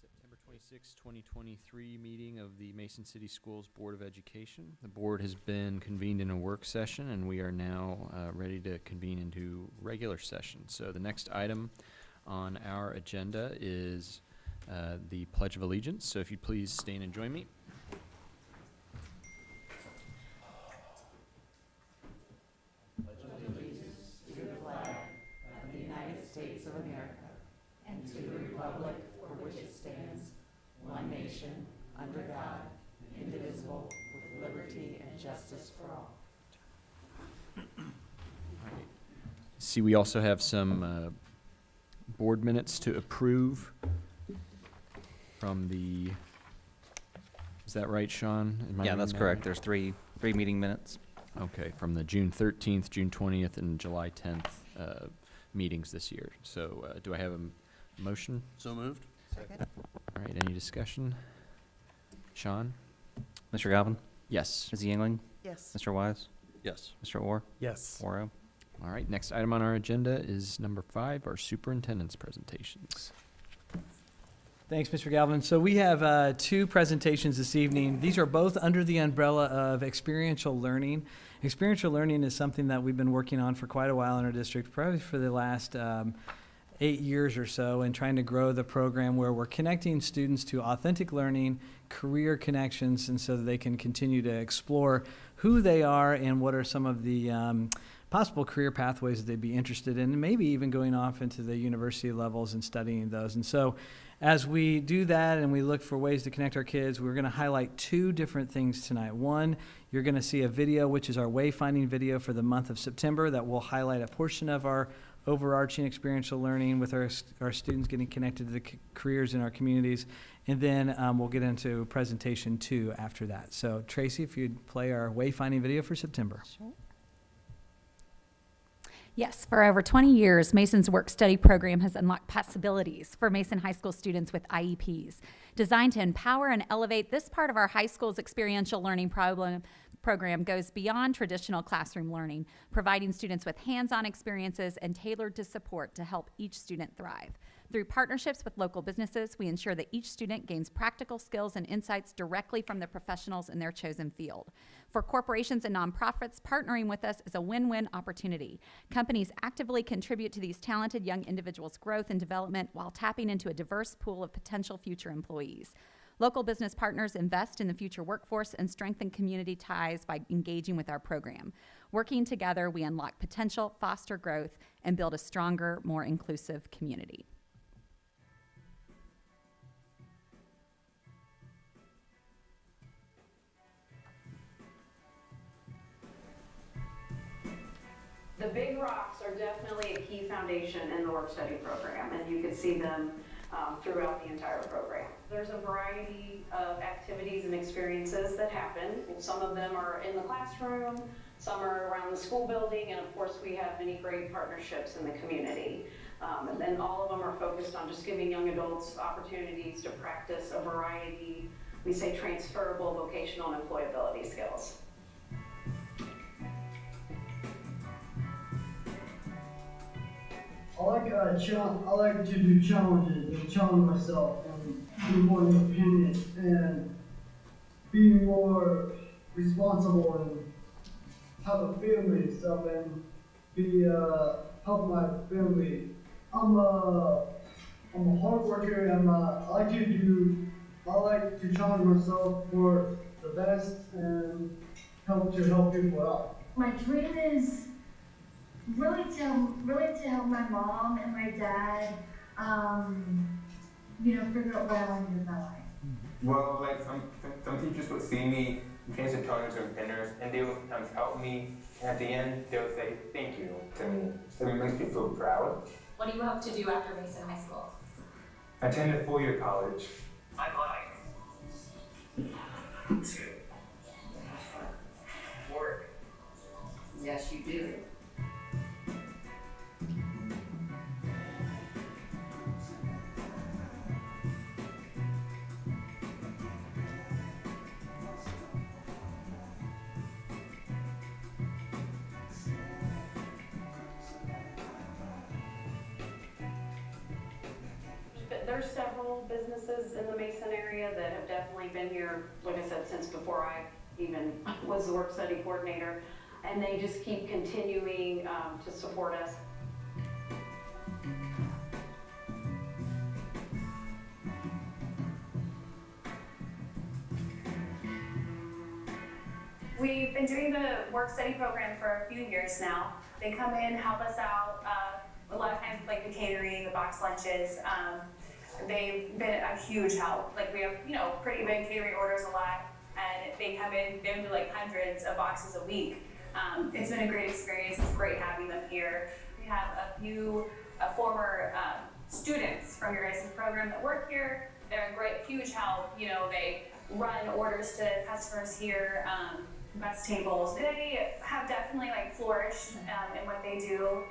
September 26, 2023 meeting of the Mason City Schools Board of Education. The board has been convened in a work session, and we are now ready to convene into regular session. So the next item on our agenda is the Pledge of Allegiance. So if you'd please stand and join me. States of America, and to the republic for which it stands, one nation, under God, indivisible, with liberty and justice for all. See, we also have some board minutes to approve from the, is that right, Sean? Yeah, that's correct. There's three meeting minutes. Okay, from the June 13th, June 20th, and July 10th meetings this year. So do I have a motion? So moved. Second. All right, any discussion? Sean? Mr. Galvin? Yes. Ms. Yingling? Yes. Mr. Wise? Yes. Mr. Orr? Yes. Oro? All right, next item on our agenda is number 5, our superintendent's presentations. Thanks, Mr. Galvin. So we have two presentations this evening. These are both under the umbrella of experiential learning. Experiential learning is something that we've been working on for quite a while in our district, probably for the last 8 years or so, and trying to grow the program where we're connecting students to authentic learning, career connections, and so that they can continue to explore who they are and what are some of the possible career pathways that they'd be interested in, and maybe even going off into the university levels and studying those. And so as we do that and we look for ways to connect our kids, we're going to highlight two different things tonight. One, you're going to see a video, which is our wayfinding video for the month of September, that will highlight a portion of our overarching experiential learning with our students getting connected to the careers in our communities. And then we'll get into presentation 2 after that. So Tracy, if you'd play our wayfinding video for September. Sure. Yes, for over 20 years, Mason's work-study program has unlocked possibilities for Mason High School students with IEPs. Designed to empower and elevate, this part of our high school's experiential learning program goes beyond traditional classroom learning, providing students with hands-on experiences and tailored to support to help each student thrive. Through partnerships with local businesses, we ensure that each student gains practical skills and insights directly from the professionals in their chosen field. For corporations and nonprofits, partnering with us is a win-win opportunity. Companies actively contribute to these talented young individuals' growth and development while tapping into a diverse pool of potential future employees. Local business partners invest in the future workforce and strengthen community ties by engaging with our program. Working together, we unlock potential, foster growth, and build a stronger, more inclusive community. The big rocks are definitely a key foundation in the work-study program, and you can see them throughout the entire program. There's a variety of activities and experiences that happen. Some of them are in the classroom, some are around the school building, and of course we have many great partnerships in the community. And then all of them are focused on just giving young adults opportunities to practice a variety, we say transferable vocational and employability skills. I like to do challenges and challenge myself and be more independent and be more responsible and have a family and stuff and be help my family. I'm a hard worker. I like to challenge myself for the best and help people out. My dream is really to help my mom and my dad, figure out what I want to do with my life. Well, like some teachers would see me change the tone to independence, and they would sometimes help me. And at the end, they would say thank you to me. So it makes me feel proud. What do you hope to do after Mason High School? Attend a full-year college. I'd like to work. Yes, you do. There's several businesses in the Mason area that have definitely been here, like I said, since before I even was the work study coordinator, and they just keep continuing to support us. We've been doing the work study program for a few years now. They come in, help us out, a lot of times like the catering, the box lunches. They've been a huge help. Like we have, pretty big catering orders a lot, and they come in, they do like hundreds of boxes a week. It's been a great experience. It's great having them here. We have a few former students from your guys' program that work here. They're a great, huge help. They run orders to customers here, best tables. They have definitely flourished in what they do.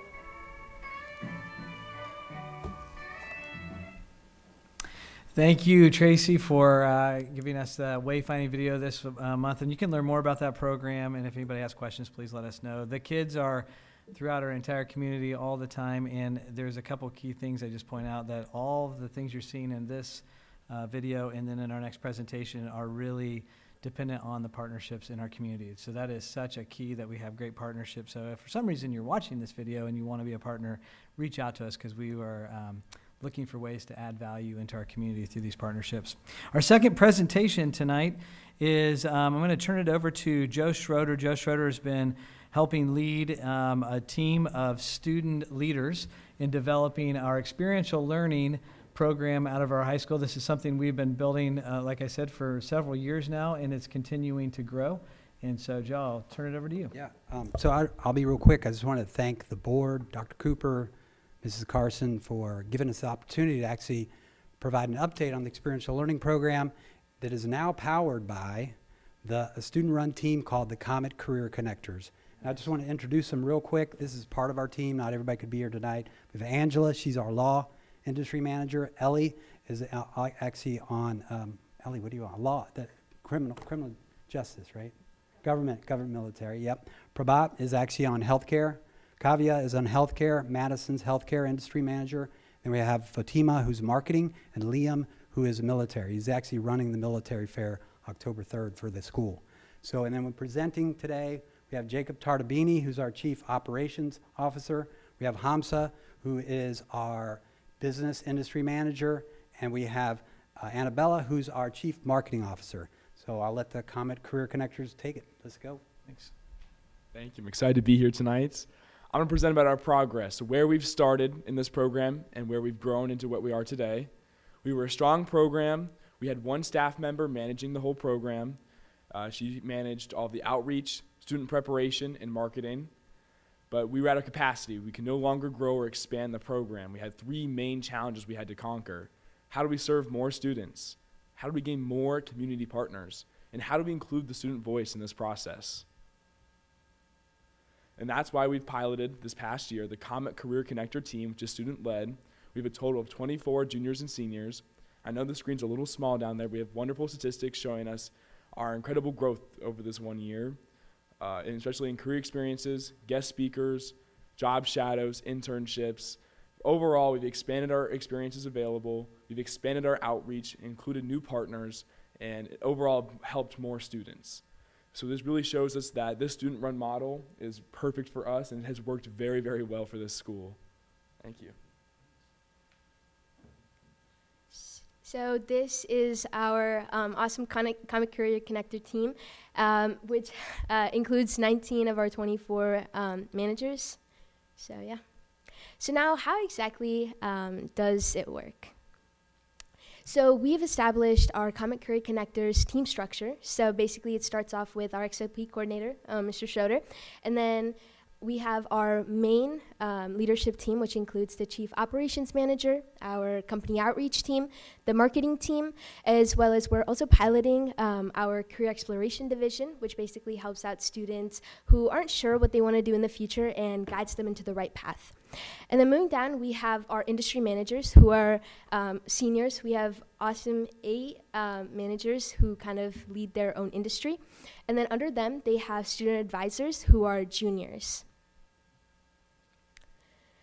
Thank you, Tracy, for giving us the wayfinding video this month. And you can learn more about that program. And if anybody has questions, please let us know. The kids are throughout our entire community all the time. And there's a couple key things I just point out, that all of the things you're seeing in this video and then in our next presentation are really dependent on the partnerships in our community. So that is such a key, that we have great partnerships. So if for some reason you're watching this video and you want to be a partner, reach out to us, because we are looking for ways to add value into our community through these partnerships. Our second presentation tonight is, I'm going to turn it over to Joe Schroeder. Joe Schroeder has been helping lead a team of student leaders in developing our experiential learning program out of our high school. This is something we've been building, like I said, for several years now, and it's continuing to grow. And so, Joe, I'll turn it over to you. Yeah, so I'll be real quick. I just want to thank the board, Dr. Cooper, Mrs. Carson, for giving us the opportunity to actually provide an update on the experiential learning program that is now powered by a student-run team called the Comet Career Connectors. And I just want to introduce them real quick. This is part of our team. Not everybody could be here tonight. We have Angela. She's our law industry manager. Ellie is actually on, Ellie, what do you want? Law, criminal justice, right? Government military, yep. Prabhat is actually on healthcare. Kavya is on healthcare. Madison's healthcare industry manager. Then we have Fatima, who's marketing, and Liam, who is military. He's actually running the military fair October 3rd for the school. So, and then we're presenting today, we have Jacob Tartabini, who's our chief operations officer. We have Hamza, who is our business industry manager. And we have Annabella, who's our chief marketing officer. So I'll let the Comet Career Connectors take it. Let's go. Thanks. Thank you. I'm excited to be here tonight. I'm going to present about our progress, where we've started in this program and where we've grown into what we are today. We were a strong program. We had one staff member managing the whole program. She managed all the outreach, student preparation, and marketing. But we were at a capacity. We could no longer grow or expand the program. We had three main challenges we had to conquer. How do we serve more students? How do we gain more community partners? And how do we include the student voice in this process? And that's why we've piloted this past year the Comet Career Connector team, which is student-led. We have a total of 24 juniors and seniors. I know the screen's a little small down there. We have wonderful statistics showing us our incredible growth over this 1 year, and especially in career experiences, guest speakers, job shadows, internships. Overall, we've expanded our experiences available. We've expanded our outreach, included new partners, and it overall helped more students. So this really shows us that this student-run model is perfect for us, and it has worked very, very well for this school. Thank you. So this is our awesome Comet Career Connector team, which includes 19 of our 24 managers. So yeah. So now, how exactly does it work? So we've established our Comet Career Connectors team structure. So basically it starts off with our XOP coordinator, Mr. Schroeder, and then we have our main leadership team, which includes the chief operations manager, our company outreach team, the marketing team, as well as we're also piloting our career exploration division, which basically helps out students who aren't sure what they want to do in the future and guides them into the right path. And then moving down, we have our industry managers who are seniors. We have awesome 8 managers who kind of lead their own industry. And then under them, they have student advisors who are juniors.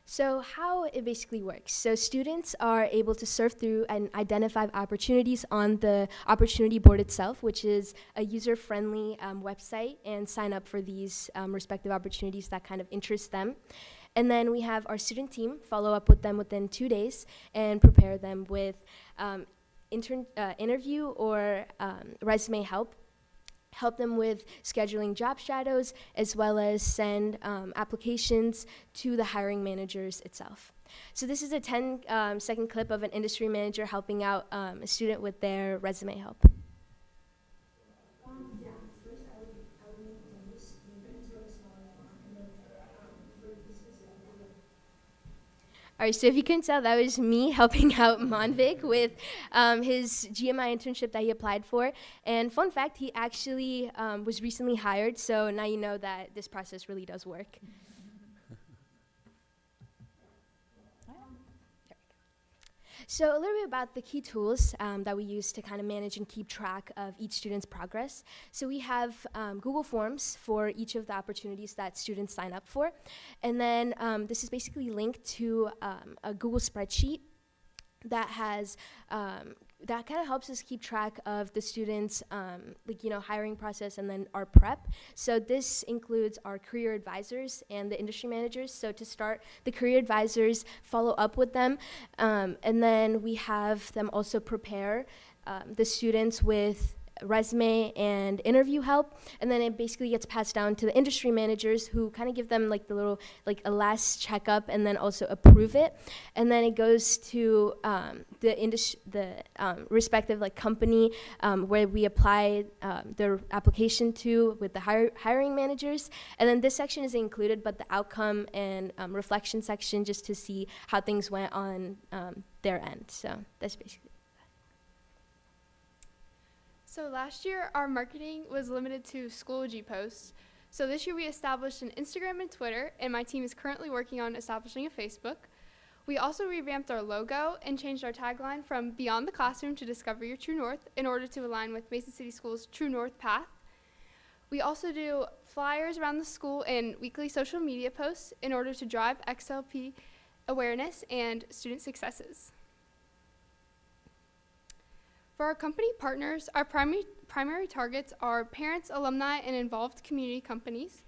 So how it basically works. So students are able to surf through and identify opportunities on the opportunity board itself, which is a user-friendly website, and sign up for these respective opportunities that kind of interest them. And then we have our student team follow up with them within 2 days and prepare them with interview or resume help them with scheduling job shadows, as well as send applications to the hiring managers itself. So this is a 10-second clip of an industry manager helping out a student with their resume help. Yeah, first I would make this really smaller font, and then for this specifically. All right, so if you couldn't tell, that was me helping out Monvik with his GMI internship that he applied for. And fun fact, he actually was recently hired, so now you know that this process really does work. So a little bit about the key tools that we use to kind of manage and keep track of each student's progress. So we have Google Forms for each of the opportunities that students sign up for. And then this is basically linked to a Google spreadsheet that has that kind of helps us keep track of the students' hiring process and then our prep. So this includes our career advisors and the industry managers. So to start, the career advisors follow up with them, and then we have them also prepare the students with resume and interview help, and then it basically gets passed down to the industry managers, who kind of give them like the little a last checkup and then also approve it, and then it goes to the respective company where we apply their application to with the hiring managers, and then this section is included, but the outcome and reflection section just to see how things went on their end. So that's basically. So last year, our marketing was limited to Schoology posts. So this year, we established an Instagram and Twitter, and my team is currently working on establishing a Facebook. We also revamped our logo and changed our tagline from Beyond the Classroom to Discover Your True North in order to align with Mason City Schools' True North path. We also do flyers around the school and weekly social media posts in order to drive XLP awareness and student successes. For our company partners, our primary targets are parents, alumni, and involved community companies.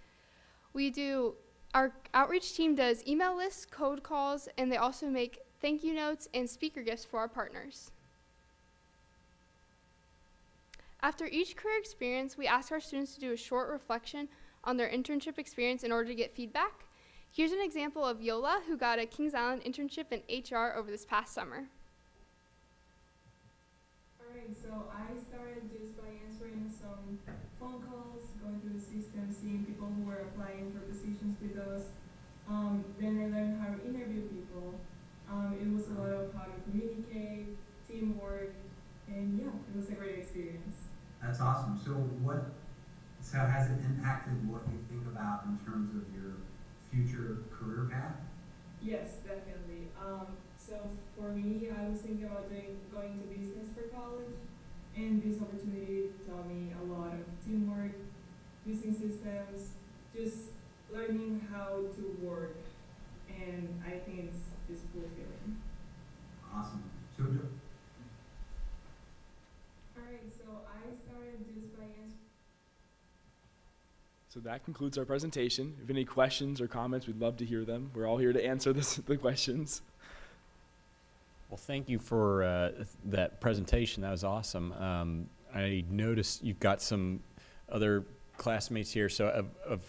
Our outreach team does email lists, code calls, and they also make thank you notes and speaker gifts for our partners. After each career experience, we ask our students to do a short reflection on their internship experience in order to get feedback. Here's an example of Yola, who got a Kings Island internship in HR over this past summer. Alright, so I started just by answering some phone calls, going through the system, seeing people who were applying for positions with us. Then I learned how to interview people. It was a lot of how to communicate, teamwork, and yeah, it was a great experience. That's awesome. So has it impacted what you think about in terms of your future career path? Yes, definitely. So for me, I was thinking about going to business for college, and this opportunity taught me a lot of teamwork, using systems, just learning how to work, and I think it's just fulfilling. Awesome. Alright, so I started just by answering. So that concludes our presentation. If you have any questions or comments, we'd love to hear them. We're all here to answer the questions. Well, thank you for that presentation. That was awesome. I noticed you've got some other classmates here. So of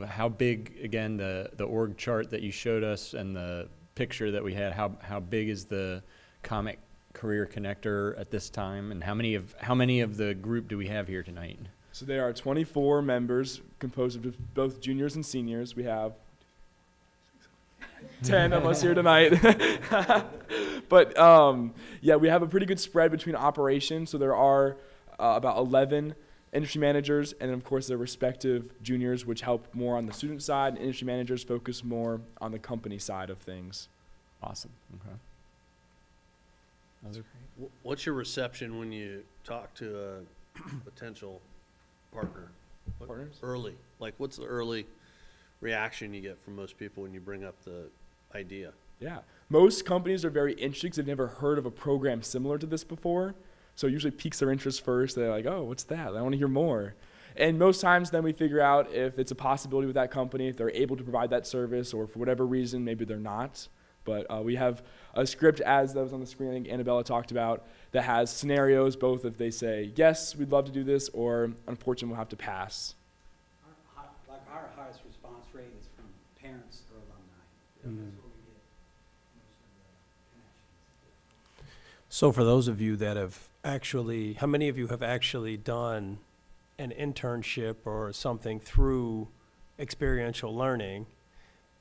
how big, again, the org chart that you showed us and the picture that we had, how big is the Comic Career Connector at this time, and how many of the group do we have here tonight? So there are 24 members composed of both juniors and seniors. We have 10 of us here tonight. But yeah, we have a pretty good spread between operations. So there are about 11 industry managers, and then of course their respective juniors, which help more on the student side, and industry managers focus more on the company side of things. Awesome. Okay. What's your reception when you talk to a potential partner? Partners? Early. Like, what's the early reaction you get from most people when you bring up the idea. Yeah. Most companies are very interested because they've never heard of a program similar to this before. So it usually piques their interest first. They're like, oh, what's that? I want to hear more. And most times then we figure out if it's a possibility with that company, if they're able to provide that service, or for whatever reason, maybe they're not. But we have a script, as that was on the screen, I think Annabella talked about, that has scenarios, both if they say, yes, we'd love to do this, or unfortunately, we'll have to pass. Our highest response rate is from parents or alumni. Mhm. That's where we get most of the connections. So for those of you that have actually, how many of you have actually done an internship or something through experiential learning?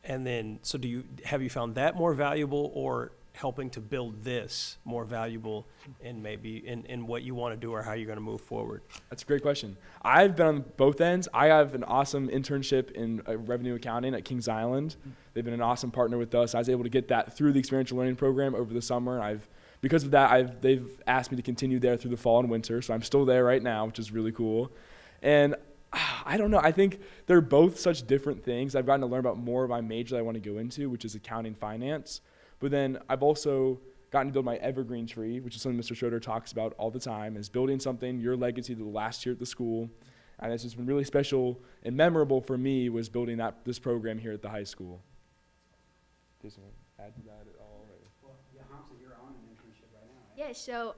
And then, so have you found that more valuable, or helping to build this more valuable in maybe in what you want to do or how you're going to move forward? That's a great question. I've been on both ends. I have an awesome internship in revenue accounting at Kings Island. They've been an awesome partner with us. I was able to get that through the experiential learning program over the summer. Because of that, they've asked me to continue there through the fall and winter. So I'm still there right now, which is really cool. And I don't know. I think they're both such different things. I've gotten to learn about more of my major that I want to go into, which is accounting finance. But then I've also gotten to build my evergreen tree, which is something Mr. Schroeder talks about all the time, is building something, your legacy, that will last here at the school. And it's just been really special and memorable for me, was building this program here at the high school. Do you want to add to that at all? Well, yeah, Hamza, you're on an internship right now, right? Yeah, so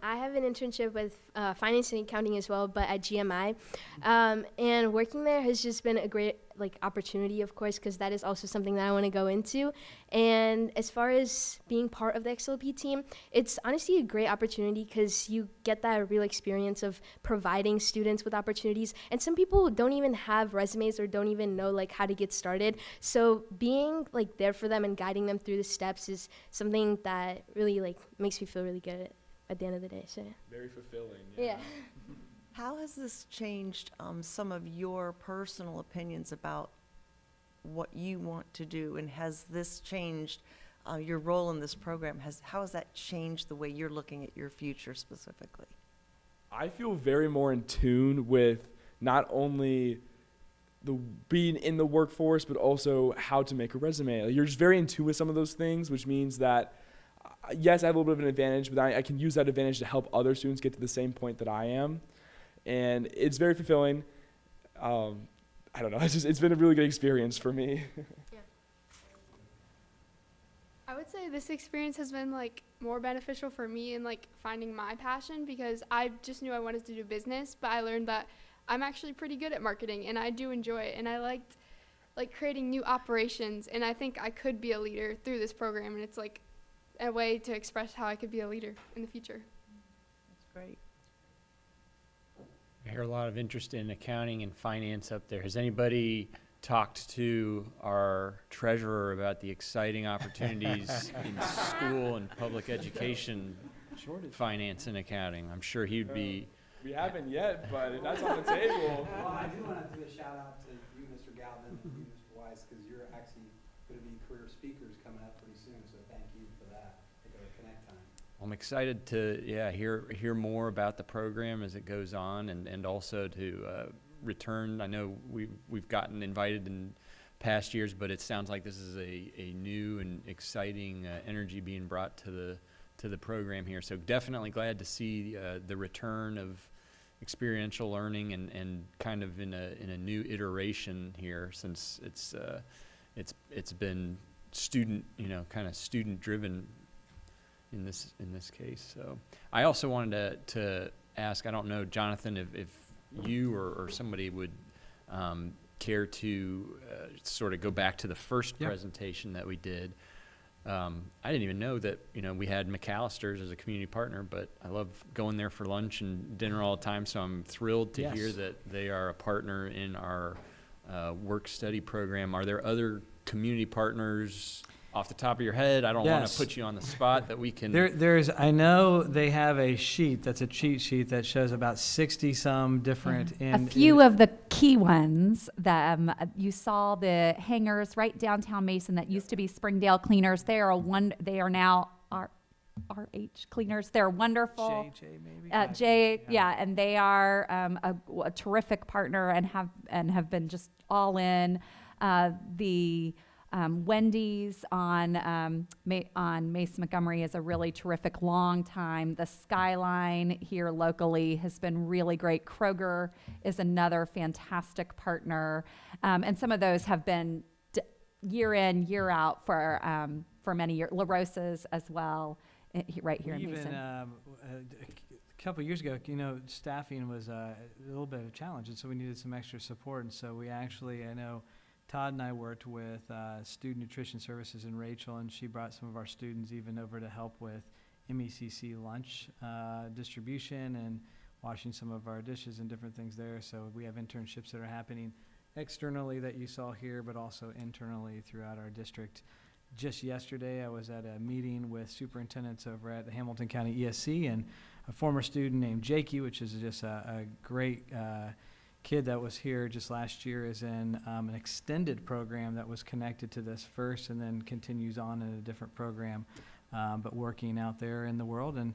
I have an internship with finance and accounting as well, but at GMI. And working there has just been a great opportunity, of course, because that is also something that I want to go into. And as far as being part of the XLP team, it's honestly a great opportunity because you get that real experience of providing students with opportunities. And some people don't even have resumes or don't even know how to get started. So being there for them and guiding them through the steps is something that really makes me feel really good at the end of the day. So Very fulfilling. yeah. How has this changed some of your personal opinions about what you want to do? And has this changed your role in this program? How has that changed the way you're looking at your future specifically? I feel very more in tune with not only being in the workforce, but also how to make a resume. You're just very in tune with some of those things, which means that, yes, I have a little bit of an advantage, but I can use that advantage to help other students get to the same point that I am. And it's very fulfilling. I don't know. It's been a really good experience for me. Yeah. I would say this experience has been more beneficial for me in finding my passion, because I just knew I wanted to do business, but I learned that I'm actually pretty good at marketing and I do enjoy it, and I liked creating new operations, and I think I could be a leader through this program, and it's a way to express how I could be a leader in the future. That's great. I hear a lot of interest in accounting and finance up there. Has anybody talked to our treasurer about the exciting opportunities in school and public education, finance and accounting? I'm sure he'd be. We haven't yet, but that's on the table. Well, I do want to do a shout out to you, Mr. Galvin, and you, Mr. Weiss, because you're actually going to be career speakers coming up pretty soon. So thank you for that. At our Connect time. I'm excited to hear more about the program as it goes on, and also to return. I know we've gotten invited in past years, but it sounds like this is a new and exciting energy being brought to the program here. So definitely glad to see the return of experiential learning and kind of in a new iteration here, since it's been student student driven in this case. So I also wanted to ask, I don't know, Jonathan, if you or somebody would care to sort of go back to the first presentation that we did. I didn't even know that we had McAllister's as a community partner, but I love going there for lunch and dinner all the time, so I'm thrilled to hear that they are a partner in our work-study program. Are there other community partners off the top of your head? I don't want to put you on the spot that we can. I know they have a sheet that's a cheat sheet that shows about 60-some different. A few of the key ones that you saw, the hangars right downtown Mason that used to be Springdale Cleaners. They are now RH Cleaners. They're wonderful. JJ maybe. And they are a terrific partner and have been just all in. The Wendy's on Mason Montgomery is a really terrific long time. The Skyline here locally has been really great. Kroger is another fantastic partner. And some of those have been year in, year out for many years. La Rosa's as well, right here in Even Mason. a couple of years ago, staffing was a little bit of a challenge, and so we needed some extra support. And so we actually, I know Todd and I worked with Student Nutrition Services and Rachel, and she brought some of our students even over to help with MECC lunch distribution and washing some of our dishes and different things there. So we have internships that are happening externally that you saw here, but also internally throughout our district. Just yesterday, I was at a meeting with superintendents over at the Hamilton County ESC, and a former student named Jakey, which is just a great kid that was here just last year, is in an extended program that was connected to this first and then continues on in a different program, but working out there in the world and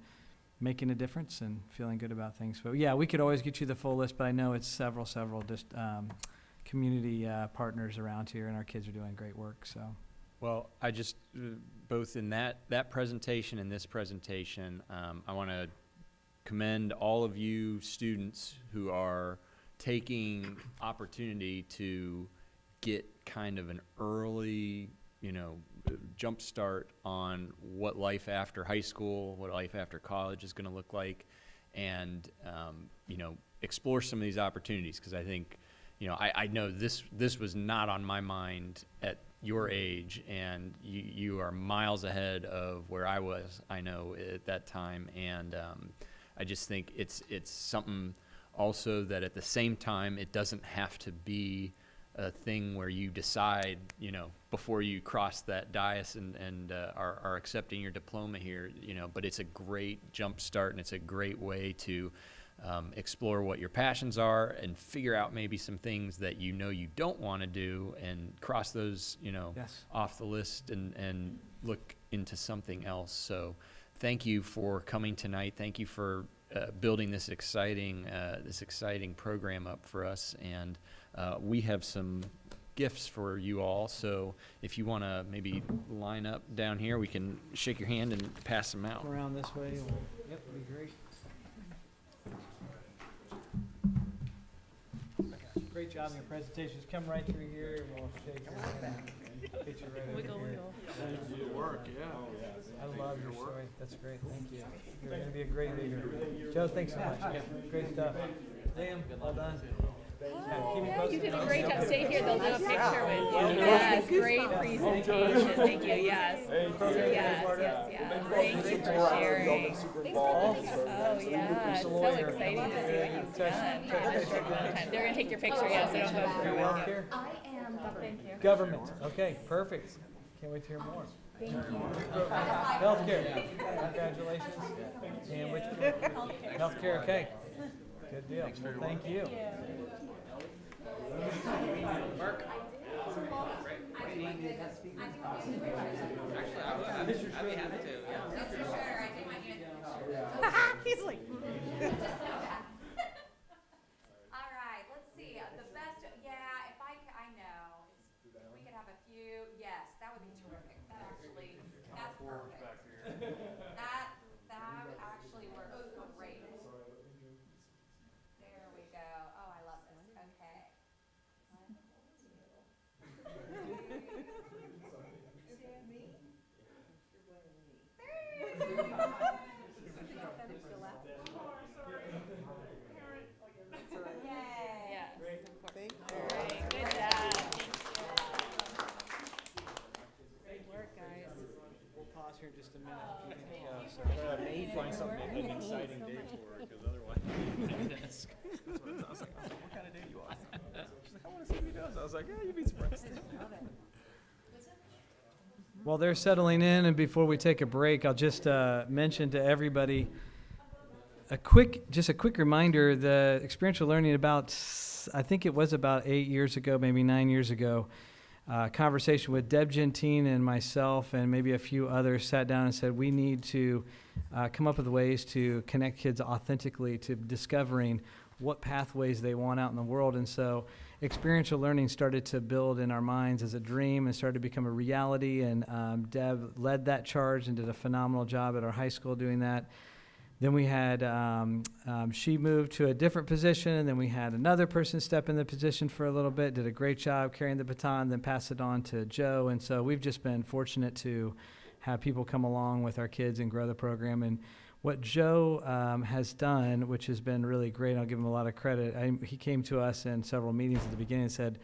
making a difference and feeling good about things. But yeah, we could always get you the full list, but I know it's several just community partners around here, and our kids are doing great work. So. Well, I just, both in that presentation and this presentation, I want to commend all of you students who are taking opportunity to get kind of an early, jump start on what life after high school, what life after college is going to look like, and, explore some of these opportunities, because I think, I know this was not on my mind at your age, and you are miles ahead of where I was, I know, at that time. And I just think it's something also that at the same time, it doesn't have to be a thing where you decide, before you cross that dais and are accepting your diploma here, but it's a great jump start, and it's a great way to explore what your passions are and figure out maybe some things that you don't want to do, and cross those Yes. off the list and look into something else. So thank you for coming tonight. Thank you for building this exciting program up for us, and we have some gifts for you all. So if you want to maybe line up down here, we can shake your hand and pass them out. Come around this way. Yep, that'd be great. Great job in your presentations. Come right through here, and we'll shake your hand. Get you right over here. Good work, yeah. I love your story. That's great. Thank you. You're going to be a great leader. Joe, thanks so much. Great stuff. Liam, well done. You did a great job. Stay here. They'll do a picture with you. Yes, great presentation. Thank you. Yes. Yes. Thank you for sharing. Oh, yeah. It's so exciting to see what you've done in a short amount of time. They're going to take your picture, yes, so don't go through with you. I am government. Government. Okay, perfect. Can't wait to hear more. Thank you. Healthcare. Congratulations. And which healthcare? Okay. Good deal. Well, thank you. Mark? He's like. All right, let's see. The best, if I know, we could have a few. Yes, that would be terrific. That's perfect. That actually works great. There we go. Oh, I love this. Okay. 1, 2. Pause here just a minute. If you can go. Find something, an exciting day for her, because otherwise, desk. That's what I was like, what kind of day you on? She's like, I want to see what he does. I was like, yeah, you'd be surprised. While they're settling in, and before we take a break, I'll just mention to everybody a quick reminder. The experiential learning I think it was about 8 years ago, maybe 9 years ago, conversation with Deb Gentine and myself and maybe a few others sat down and said we need to come up with ways to connect kids authentically to discovering what pathways they want out in the world. And so experiential learning started to build in our minds as a dream and started to become a reality. And Deb led that charge and did a phenomenal job at our high school doing that. Then we had, she moved to a different position, and then we had another person step in the position for a little bit, did a great job carrying the baton, then passed it on to Joe. And so we've just been fortunate to have people come along with our kids and grow the program. And what Joe has done, which has been really great, I'll give him a lot of credit. He came to us in several meetings at the beginning and said,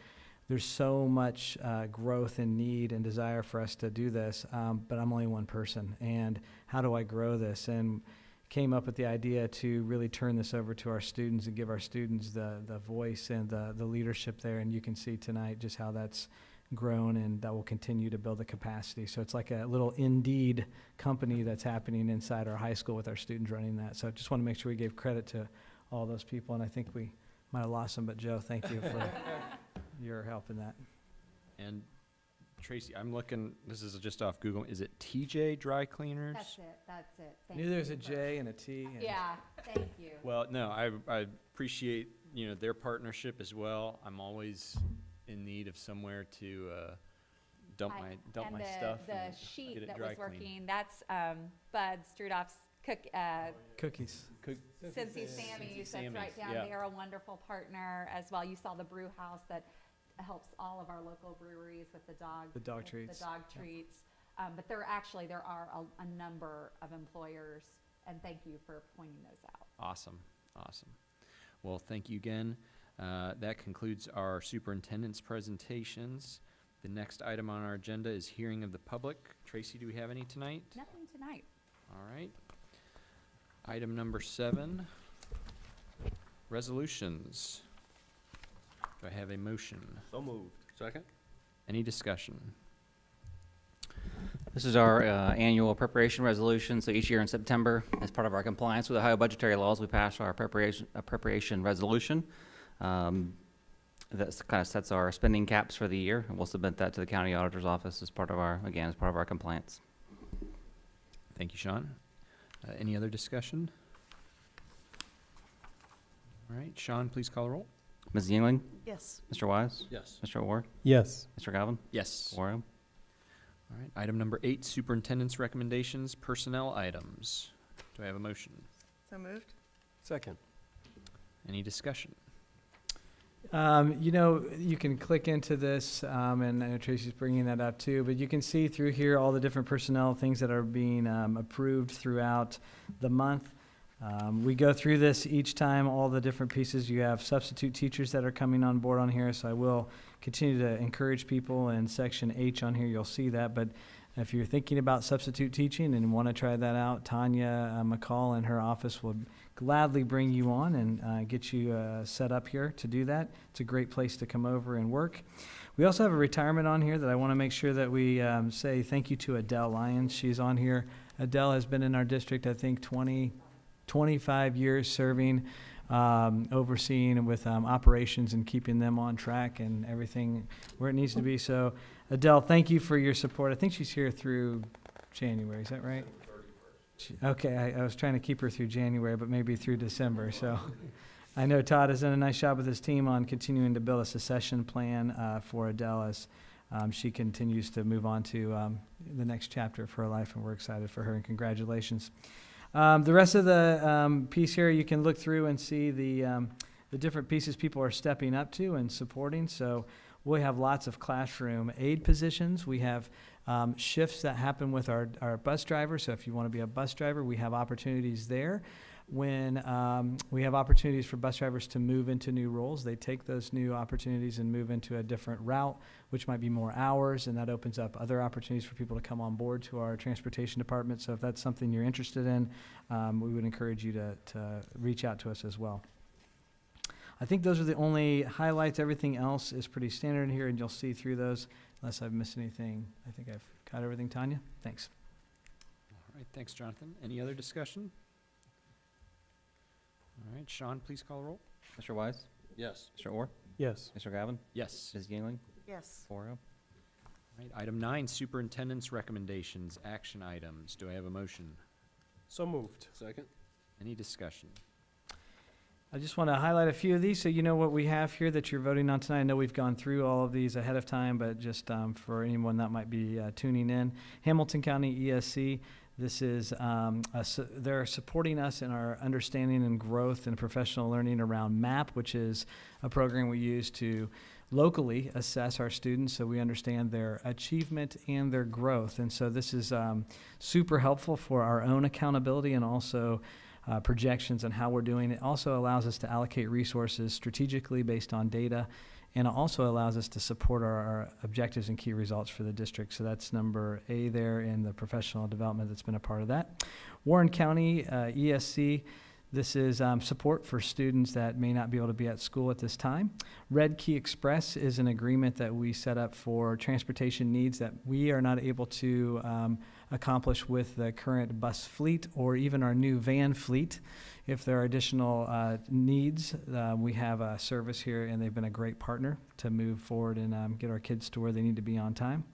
there's so much growth and need and desire for us to do this, but I'm only one person, and how do I grow this? And came up with the idea to really turn this over to our students and give our students the voice and the leadership there. And you can see tonight just how that's grown, and that will continue to build the capacity. So it's like a little Indeed company that's happening inside our high school with our students running that. So I just want to make sure we gave credit to all those people, and I think we might have lost them, but Joe, thank you for your help in that. And Tracy, I'm looking, this is just off Google, is it TJ Dry Cleaners? That's it. I knew there's a J and a T. And Yeah, thank you. Well, no, I appreciate, their partnership as well. I'm always in need of somewhere to dump my stuff. The and sheet get it that dry was cleaned. working, that's Bud Strudoff's Cookies. Cincy Sammy's, that's right down yeah. there, a wonderful partner as well. You saw the brew house that helps all of our local breweries with the dog treats. The dog treats. But there are a number of employers, and thank you for pointing those out. Awesome. Well, thank you again. That concludes our superintendent's presentations. The next item on our agenda is hearing of the public. Tracy, do we have any tonight? Nothing tonight. All right. Item number 7, resolutions. Do I have a motion? So moved. Second? Any discussion? This is our annual appropriation resolution. So each year in September, as part of our compliance with Ohio budgetary laws, we pass our appropriation resolution. That kind of sets our spending caps for the year, and we'll submit that to the county auditor's office as part of our compliance. Thank you, Sean. Any other discussion? All right, Sean, please call the roll. Ms. Yingling? Yes. Mr. Wise? Yes. Mr. Orr? Yes. Mr. Galvin? Yes. Wario? All right, item number 8, superintendent's recommendations, personnel items. Do I have a motion? So moved? Second. Any discussion? You can click into this, and I know Tracy's bringing that up too, but you can see through here all the different personnel things that are being approved throughout the month. We go through this each time, all the different pieces. You have substitute teachers that are coming on board on here, so I will continue to encourage people. In section H on here, you'll see that, but if you're thinking about substitute teaching and want to try that out, Tanya McCall in her office will gladly bring you on and get you set up here to do that. It's a great place to come over and work. We also have a retirement on here that I want to make sure that we say thank you to Adele Lyons. She's on here. Adele has been in our district, I think, 25 years serving, overseeing with operations and keeping them on track and everything where it needs to be. So, Adele, thank you for your support. I think she's here through January. Is that right? Okay, I was trying to keep her through January, but maybe through December. So, I know Todd has done a nice job with his team on continuing to build a succession plan for Adele as she continues to move on to the next chapter of her life, and we're excited for her, and congratulations. The rest of the piece here, you can look through and see the different pieces people are stepping up to and supporting. So we have lots of classroom aid positions. We have shifts that happen with our bus drivers. So if you want to be a bus driver, we have opportunities there. When we have opportunities for bus drivers to move into new roles, they take those new opportunities and move into a different route, which might be more hours, and that opens up other opportunities for people to come on board to our transportation department. So if that's something you're interested in, we would encourage you to reach out to us as well. I think those are the only highlights. Everything else is pretty standard in here, and you'll see through those unless I've missed anything. I think I've got everything. Tanya, thanks. All right, thanks, Jonathan. Any other discussion? All right, Sean, please call the roll. Mr. Wise? Yes. Mr. Orr? Yes. Mr. Galvin? Yes. Ms. Yingling? Yes. Wario? All right, item 9, superintendent's recommendations, action items. Do I have a motion? So moved. Second? Any discussion? I just want to highlight a few of these so you know what we have here that you're voting on tonight. I know we've gone through all of these ahead of time, but just for anyone that might be tuning in. Hamilton County ESC, this is, they're supporting us in our understanding and growth and professional learning around MAP, which is a program we use to locally assess our students so we understand their achievement and their growth. And so this is super helpful for our own accountability and also projections on how we're doing. It also allows us to allocate resources strategically based on data, and it also allows us to support our objectives and key results for the district. So that's number A there in the professional development that's been a part of that. Warren County ESC, this is support for students that may not be able to be at school at this time. Red Key Express is an agreement that we set up for transportation needs that we are not able to accomplish with the current bus fleet or even our new van fleet. If there are additional needs, we have a service here, and they've been a great partner to move forward and get our kids to where they need to be on time.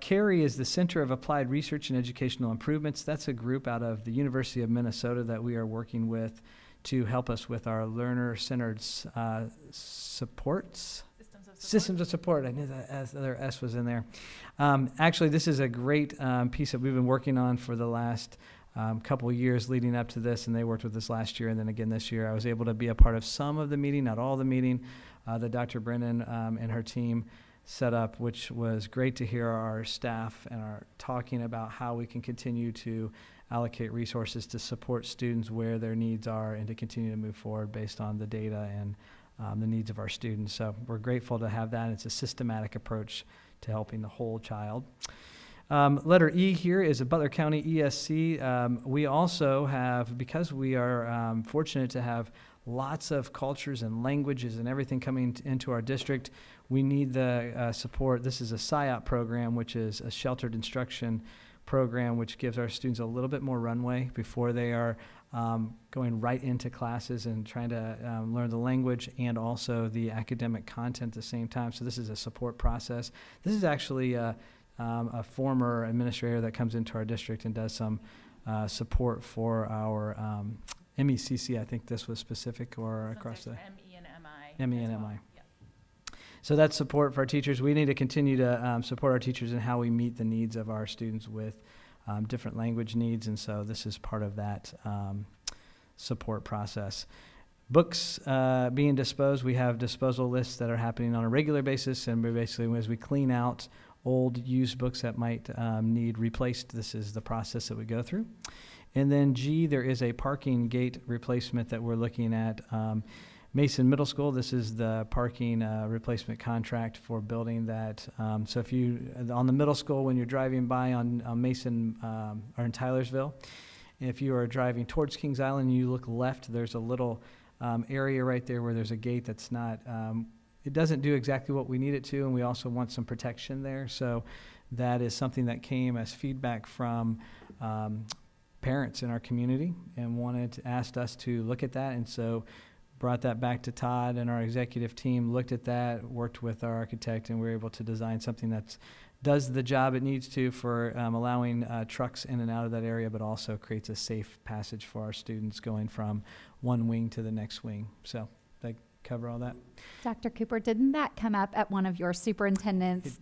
CARI is the Center of Applied Research and Educational Improvements. That's a group out of the University of Minnesota that we are working with to help us with our learner-centered supports. Systems of support. I knew that other S was in there. Actually, this is a great piece that we've been working on for the last couple of years leading up to this, and they worked with us last year and then again this year. I was able to be a part of some of the meeting, not all the meeting, that Dr. Brennan and her team set up, which was great to hear our staff and our talking about how we can continue to allocate resources to support students where their needs are and to continue to move forward based on the data and the needs of our students. So we're grateful to have that. It's a systematic approach to helping the whole child. Letter E here is a Butler County ESC. We also have, because we are fortunate to have lots of cultures and languages and everything coming into our district, we need the support. This is a SIOP program, which is a sheltered instruction program, which gives our students a little bit more runway before they are going right into classes and trying to learn the language and also the academic content at the same time. So this is a support process. This is actually a former administrator that comes into our district and does some support for our MECC. I think this was specific or across the ME and MI. ME and as well. MI. Yeah. So that's support for our teachers. We need to continue to support our teachers in how we meet the needs of our students with different language needs, and so this is part of that support process. Books being disposed, we have disposal lists that are happening on a regular basis, and we basically, as we clean out old used books that might need replaced, this is the process that we go through. And then G, there is a parking gate replacement that we're looking at. Mason Middle School, this is the parking replacement contract for building that. So if you, on the middle school, when you're driving by on Mason, or in Tylersville, if you are driving towards Kings Island, you look left, there's a little area right there where there's a gate that's not, it doesn't do exactly what we need it to, and we also want some protection there. So that is something that came as feedback from parents in our community and asked us to look at that, and so brought that back to Todd and our executive team, looked at that, worked with our architect, and we were able to design something that does the job it needs to for allowing trucks in and out of that area, but also creates a safe passage for our students going from one wing to the next wing. So did I cover all that? Dr. Cooper, didn't that come up at one of your superintendent's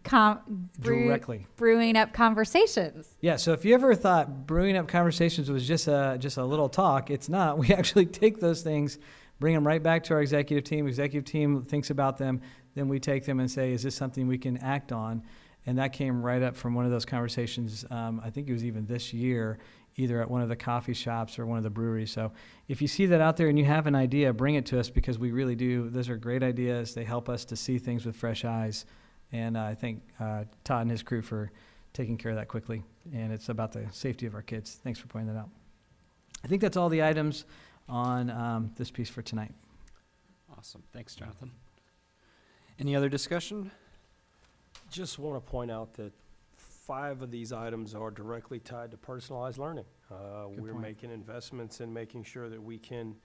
Directly. brewing up conversations? Yeah, so if you ever thought brewing up conversations was just a little talk, it's not. We actually take those things, bring them right back to our executive team. Executive team thinks about them, then we take them and say, is this something we can act on? And that came right up from one of those conversations, I think it was even this year, either at one of the coffee shops or one of the breweries. So if you see that out there and you have an idea, bring it to us, because we really do. Those are great ideas. They help us to see things with fresh eyes. And I thank Todd and his crew for taking care of that quickly. And it's about the safety of our kids. Thanks for pointing that out. I think that's all the items on this piece for tonight. Awesome. Thanks, Jonathan. Any other discussion? Just want to point out that 5 of these items are directly tied to personalized learning. We're point. making investments in making sure that we can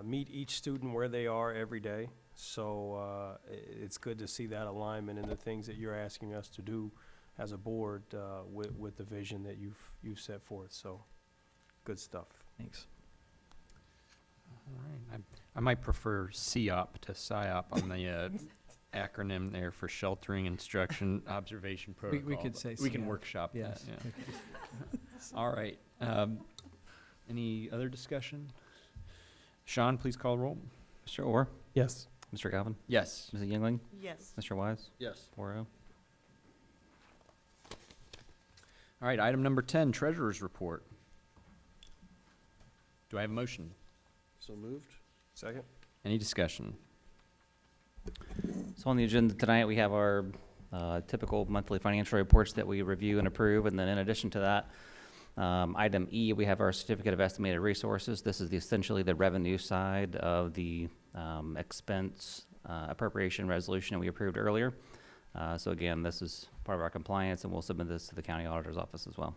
meet each student where they are every day. So it's good to see that alignment in the things that you're asking us to do as a board with the vision that you've set forth. So good stuff. Thanks. All right. I might prefer COP to PSYOP on the acronym there for Sheltering Instruction Observation Protocol. We could but say we can COP. workshop Yes. that, yeah. All right. Any other discussion? Sean, please call roll. Mr. Orr? Yes. Mr. Galvin? Yes. Mrs. Yingling? Yes. Mr. Wise? Yes. 4-0. All right, item number 10, Treasurer's Report. Do I have a motion? So moved. Second. Any discussion? So on the agenda tonight, we have our typical monthly financial reports that we review and approve, and then in addition to that, item E, we have our Certificate of Estimated Resources. This is essentially the revenue side of the expense appropriation resolution that we approved earlier. So again, this is part of our compliance, and we'll submit this to the county auditor's office as well.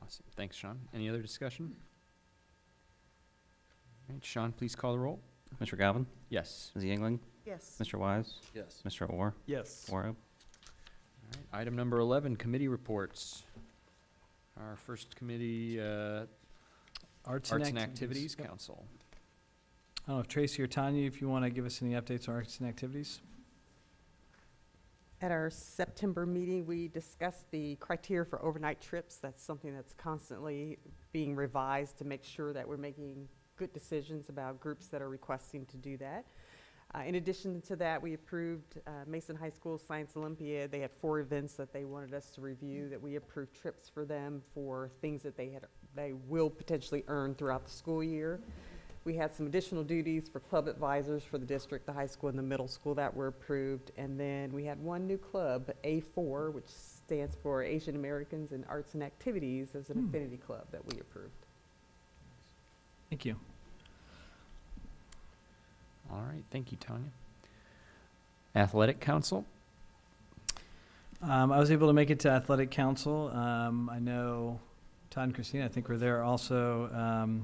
Awesome. Thanks, Sean. Any other discussion? All right, Sean, please call the roll. Mr. Galvin? Yes. Mrs. Yingling? Yes. Mr. Wise? Yes. Mr. Orr? Yes. 4-0. All right, item number 11, committee reports. Our first committee, Arts Arts and and Activities. Activities Yep. Council. I don't know if Tracy or Tanya, if you want to give us any updates on arts and activities? At our September meeting, we discussed the criteria for overnight trips. That's something that's constantly being revised to make sure that we're making good decisions about groups that are requesting to do that. In addition to that, we approved Mason High School Science Olympiad. They had 4 events that they wanted us to review, that we approved trips for them for things that they will potentially earn throughout the school year. We had some additional duties for club advisors for the district, the high school, and the middle school that were approved. And then we had one new club, A4, which stands for Asian Americans in Arts and Activities, as an affinity club that we approved. Thank you. All right, thank you, Tanya. Athletic Council. I was able to make it to Athletic Council. I know Todd and Christina, I think, were there also.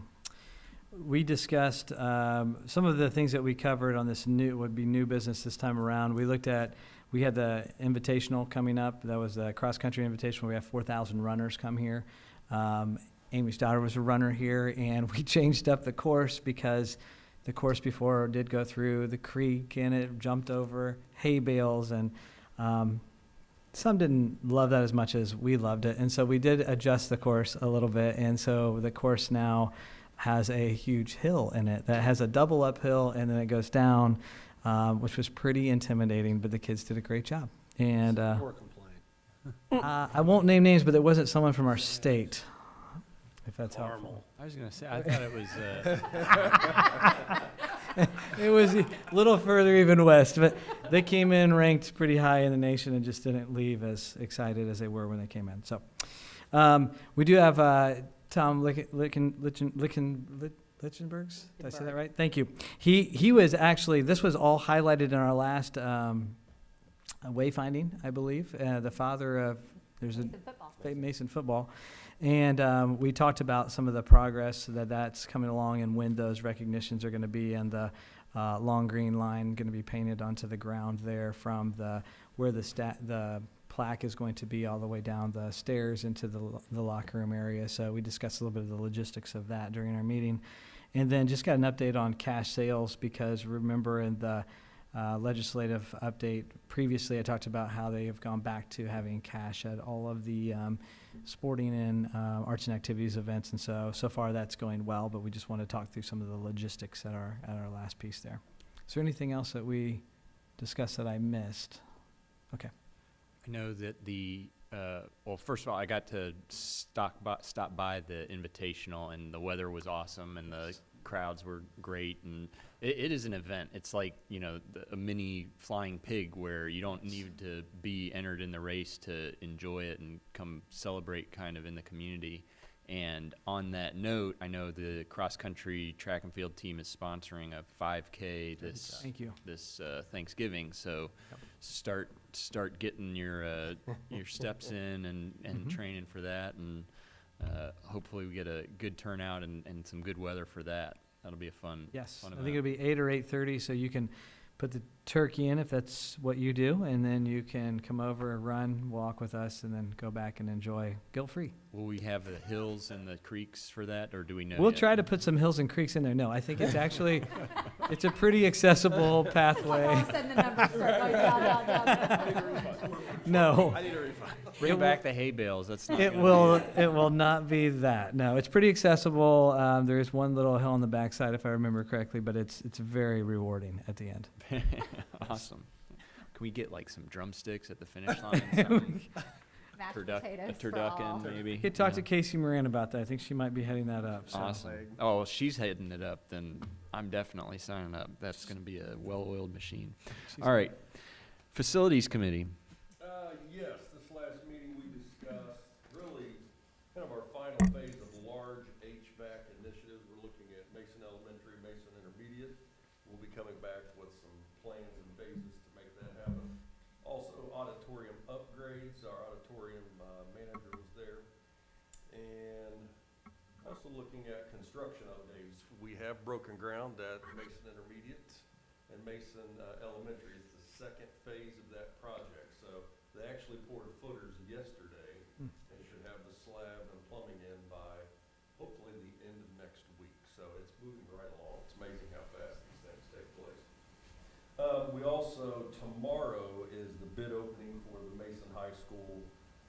We discussed some of the things that we covered on this would be new business this time around. We had the invitational coming up. That was the cross-country invitational. We have 4,000 runners come here. Amy's daughter was a runner here, and we changed up the course because the course before did go through the creek, and it jumped over hay bales, and some didn't love that as much as we loved it. And so we did adjust the course a little bit, and so the course now has a huge hill in it that has a double uphill, and then it goes down, which was pretty intimidating, but the kids did a great job. And More complaint. I won't name names, but it wasn't someone from our state, if that's helpful. I was going to say, I thought it was... It was a little further even west, but they came in ranked pretty high in the nation and just didn't leave as excited as they were when they came in. So we do have Tom Lichtenbergs. Did I say that right? Thank you. He was actually, this was all highlighted in our last wayfinding, I believe. The father of, Mason football. And we talked about some of the progress that's coming along and when those recognitions are going to be, and the long green line going to be painted onto the ground there from where the plaque is going to be all the way down the stairs into the locker room area. So we discussed a little bit of the logistics of that during our meeting. And then just got an update on cash sales, because remember in the legislative update previously, I talked about how they have gone back to having cash at all of the sporting and arts and activities events, and so far that's going well. But we just want to talk through some of the logistics at our last piece there. Is there anything else that we discussed that I missed? Okay. I know that well, first of all, I got to stop by the Invitational, and the weather was awesome, and the crowds were great, and it is an event. It's like, a mini flying pig, where you don't need to be entered in the race to enjoy it and come celebrate kind of in the community. And on that note, I know the cross-country track and field team is sponsoring a 5K this Thanksgiving. So start getting your steps in and training for that, and hopefully we get a good turnout and some good weather for that. That'll be a fun. Yes, fun I think it'll be 8 or 8:30, so you can put the turkey in if that's what you do, and then you can come over, run, walk with us, and then go back and enjoy guilt-free. Will we have the hills and the creeks for that, or do we know We'll yet? try to put some hills and creeks in there. No, I think it's actually, it's a pretty accessible pathway. All of a sudden the numbers start going down, down, down. No. I need a refund. Bring back the hay bales. That's not It gonna will. be It will not be that. No, it's pretty accessible. There is one little hill on the backside, if I remember correctly, but it's very rewarding at the end. Awesome. Can we get like some drumsticks at the finish line? Some Mashed a potatoes for all. turducken, maybe. You could talk Yeah. to Casey Moran about that. I think she might be heading that up. So. Awesome. Oh, well, she's heading it up. Then I'm definitely signing up. That's going to be a well-oiled machine. All right. Facilities committee. Yes, this last meeting we discussed really kind of our final phase of large HVAC initiatives. We're looking at Mason Elementary, Mason Intermediate. We'll be coming back with some plans and phases to make that happen. Also auditorium upgrades. Our auditorium manager was there. And also looking at construction updates. We have broken ground at Mason Intermediate and Mason Elementary. It's the second phase of that project. So they actually poured footers yesterday and should have the slab and plumbing in by hopefully the end of next week. So it's moving right along. It's amazing how fast these things take place. We also, tomorrow is the bid opening for the Mason High School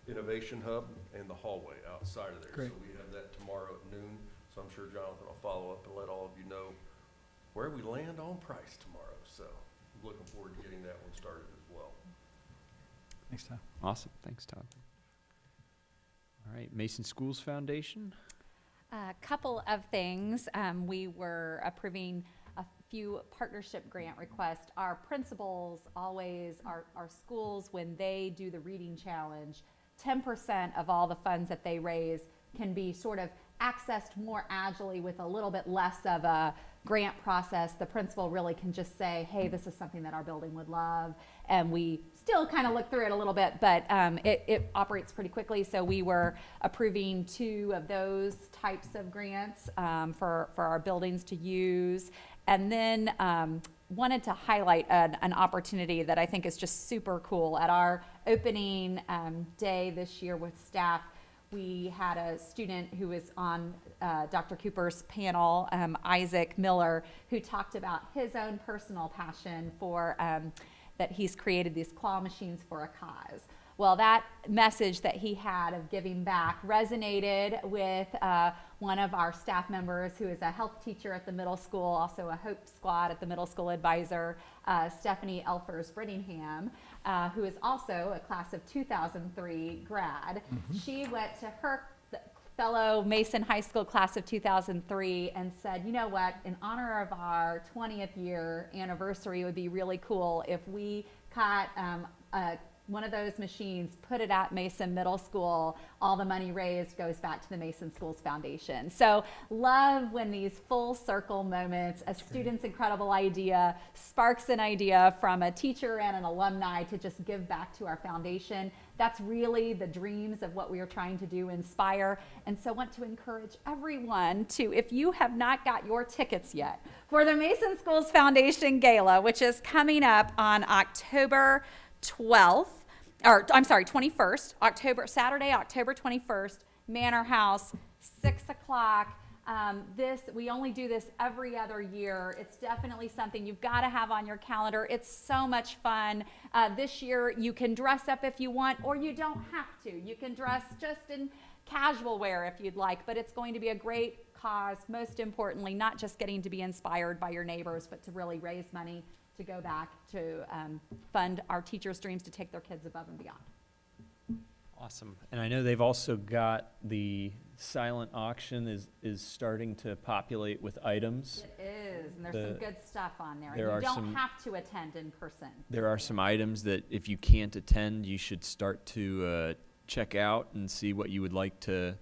Innovation Hub and the hallway outside of there. Great. So we have that tomorrow at noon. So I'm sure Jonathan will follow up and let all of you know where we land on price tomorrow. So I'm looking forward to getting that one started as well. Thanks, Todd. Awesome. Thanks, Todd. All right. Mason Schools Foundation. A couple of things. We were approving a few partnership grant requests. Our principals always, our schools, when they do the reading challenge, 10% of all the funds that they raise can be sort of accessed more agilely with a little bit less of a grant process. The principal really can just say, hey, this is something that our building would love. And we still kind of look through it a little bit, but it operates pretty quickly. So we were approving 2 of those types of grants for our buildings to use. And then wanted to highlight an opportunity that I think is just super cool. At our opening day this year with staff, we had a student who was on Dr. Cooper's panel, Isaac Miller, who talked about his own personal passion for that he's created these claw machines for a cause. Well, that message that he had of giving back resonated with one of our staff members who is a health teacher at the middle school, also a Hope Squad at the middle school advisor, Stephanie Elfers-Brittingham, who is also a class of 2003 grad. She went to her fellow Mason High School class of 2003 and said, you know what, in honor of our 20th year anniversary, it would be really cool if we caught one of those machines, put it at Mason Middle School, all the money raised goes back to the Mason Schools Foundation. So love when these full circle moments, a student's incredible idea sparks an idea from a teacher and an alumni to just give back to our foundation. That's really the dreams of what we are trying to do, inspire. And so want to encourage everyone to, if you have not got your tickets yet for the Mason Schools Foundation Gala, which is coming up on October 12th, or I'm sorry, 21st, Saturday, October 21st, Manor House, 6 o'clock. We only do this every other year. It's definitely something you've got to have on your calendar. It's so much fun. This year, you can dress up if you want, or you don't have to. You can dress just in casual wear if you'd like, but it's going to be a great cause, most importantly, not just getting to be inspired by your neighbors, but to really raise money to go back to fund our teachers' dreams to take their kids above and beyond. Awesome. And I know they've also got the silent auction is starting to populate with items. It is, and there's some good stuff on there. There and you are don't some- have to attend in person. There are some items that if you can't attend, you should start to check out and see what you would like to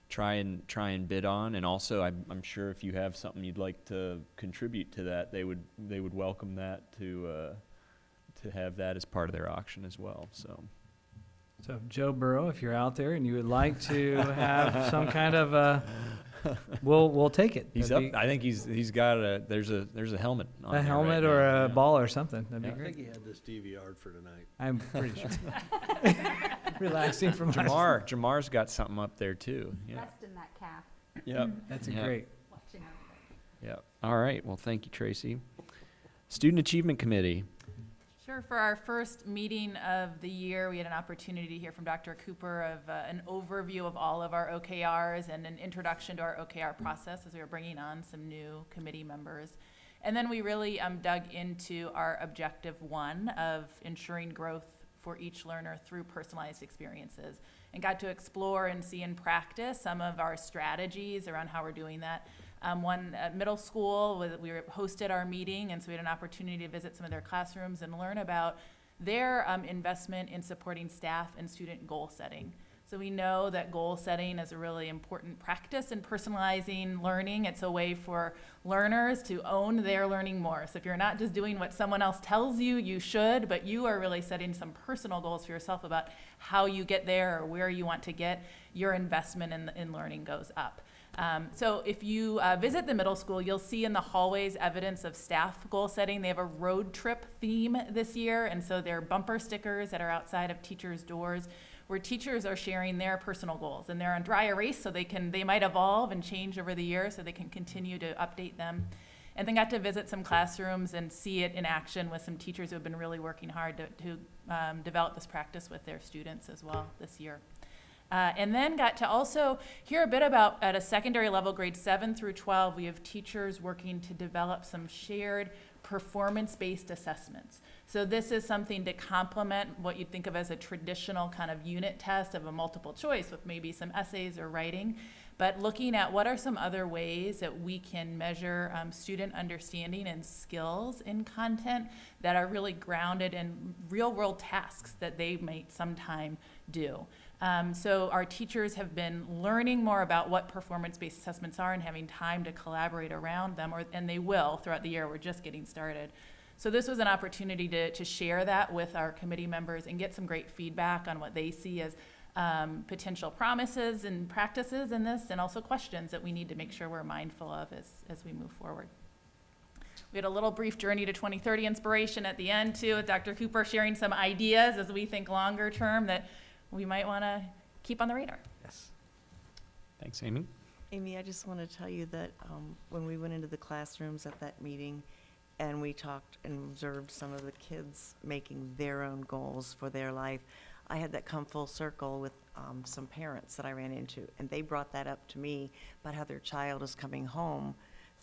try and bid on. And also, I'm sure if you have something you'd like to contribute to that, they would welcome that to have that as part of their auction as well. So So Joe Burrow, if you're out there and you would like to have some kind of we'll take it. He's up. I think he's got there's a helmet on A there helmet right or now. a ball or something. That'd Yeah. be I think great. he had this DVR'd for tonight. I'm pretty sure. Relaxing from Jamar's got something up there too. Yeah. Rest in that calf. Yep. That's Yep. great. Watching Yep. All right. Well, thank you, Tracy. Student Achievement Committee. Sure. For our first meeting of the year, we had an opportunity to hear from Dr. Cooper of an overview of all of our OKRs and an introduction to our OKR process as we were bringing on some new committee members. And then we really dug into our objective 1 of ensuring growth for each learner through personalized experiences, and got to explore and see in practice some of our strategies around how we're doing that. One at middle school, we hosted our meeting, and so we had an opportunity to visit some of their classrooms and learn about their investment in supporting staff and student goal setting. So we know that goal setting is a really important practice in personalizing learning. It's a way for learners to own their learning more. So if you're not just doing what someone else tells you you should, but you are really setting some personal goals for yourself about how you get there or where you want to get, your investment in learning goes up. So if you visit the middle school, you'll see in the hallways evidence of staff goal setting. They have a road trip theme this year, and so there are bumper stickers that are outside of teachers' doors where teachers are sharing their personal goals, and they're on dry erase, so they might evolve and change over the years, so they can continue to update them. And then got to visit some classrooms and see it in action with some teachers who have been really working hard to develop this practice with their students as well this year. And then got to also hear a bit about, at a secondary level, grades 7 through 12, we have teachers working to develop some shared performance-based assessments. So this is something to complement what you'd think of as a traditional kind of unit test of a multiple choice with maybe some essays or writing, but looking at what are some other ways that we can measure student understanding and skills in content that are really grounded in real-world tasks that they might sometime do. So our teachers have been learning more about what performance-based assessments are and having time to collaborate around them, and they will throughout the year. We're just getting started. So this was an opportunity to share that with our committee members and get some great feedback on what they see as potential promises and practices in this, and also questions that we need to make sure we're mindful of as we move forward. We had a little brief journey to 2030 inspiration at the end too, with Dr. Cooper sharing some ideas as we think longer term that we might want to keep on the radar. Yes. Thanks, Amy. Amy, I just want to tell you that when we went into the classrooms at that meeting and we talked and observed some of the kids making their own goals for their life, I had that come full circle with some parents that I ran into, and they brought that up to me about how their child is coming home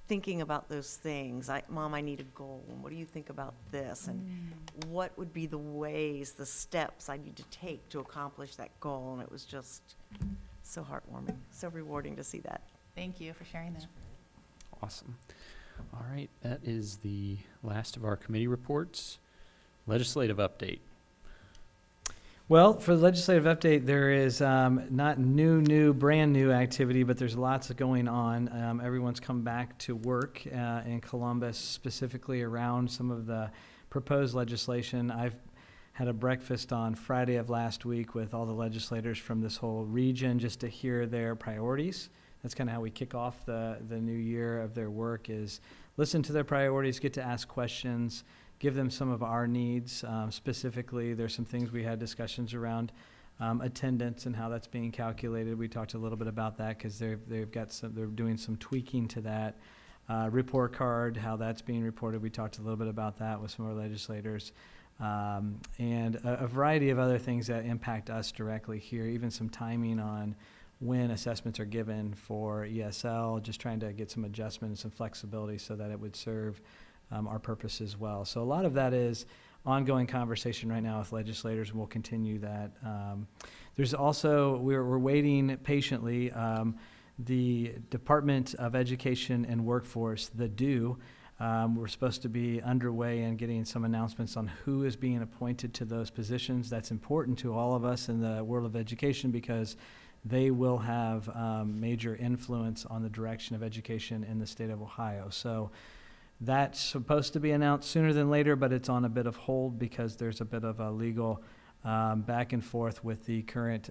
thinking about those things. Mom, I need a goal. What do you think about this? And what would be the ways, the steps I need to take to accomplish that goal? And it was just so heartwarming, so rewarding to see that. Thank you for sharing that. Awesome. All right, that is the last of our committee reports. Legislative update. Well, for the legislative update, there is not brand new activity, but there's lots going on. Everyone's come back to work in Columbus, specifically around some of the proposed legislation. I've had a breakfast on Friday of last week with all the legislators from this whole region just to hear their priorities. That's kind of how we kick off the new year of their work, is listen to their priorities, get to ask questions, give them some of our needs. Specifically, there's some things we had discussions around attendance and how that's being calculated. We talked a little bit about that because they're doing some tweaking to that. Report card, how that's being reported. We talked a little bit about that with some of our legislators. And a variety of other things that impact us directly here, even some timing on when assessments are given for ESL, just trying to get some adjustment and some flexibility so that it would serve our purpose as well. So a lot of that is ongoing conversation right now with legislators, and we'll continue that. There's also, we're waiting patiently, the Department of Education and Workforce, the DO, we're supposed to be underway and getting some announcements on who is being appointed to those positions. That's important to all of us in the world of education because they will have major influence on the direction of education in the state of Ohio. So that's supposed to be announced sooner than later, but it's on a bit of hold because there's a bit of a legal back and forth with the current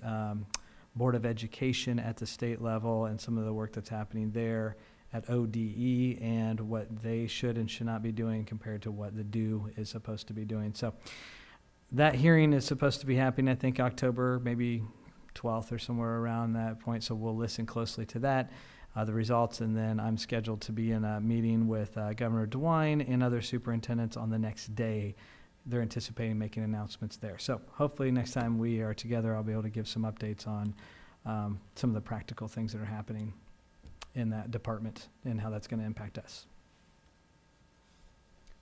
Board of Education at the state level and some of the work that's happening there at ODE and what they should and should not be doing compared to what the DO is supposed to be doing. So that hearing is supposed to be happening, I think, October, maybe 12th or somewhere around that point. So we'll listen closely to that, the results, and then I'm scheduled to be in a meeting with Governor DeWine and other superintendents on the next day. They're anticipating making announcements there. So hopefully next time we are together, I'll be able to give some updates on some of the practical things that are happening in that department and how that's going to impact us.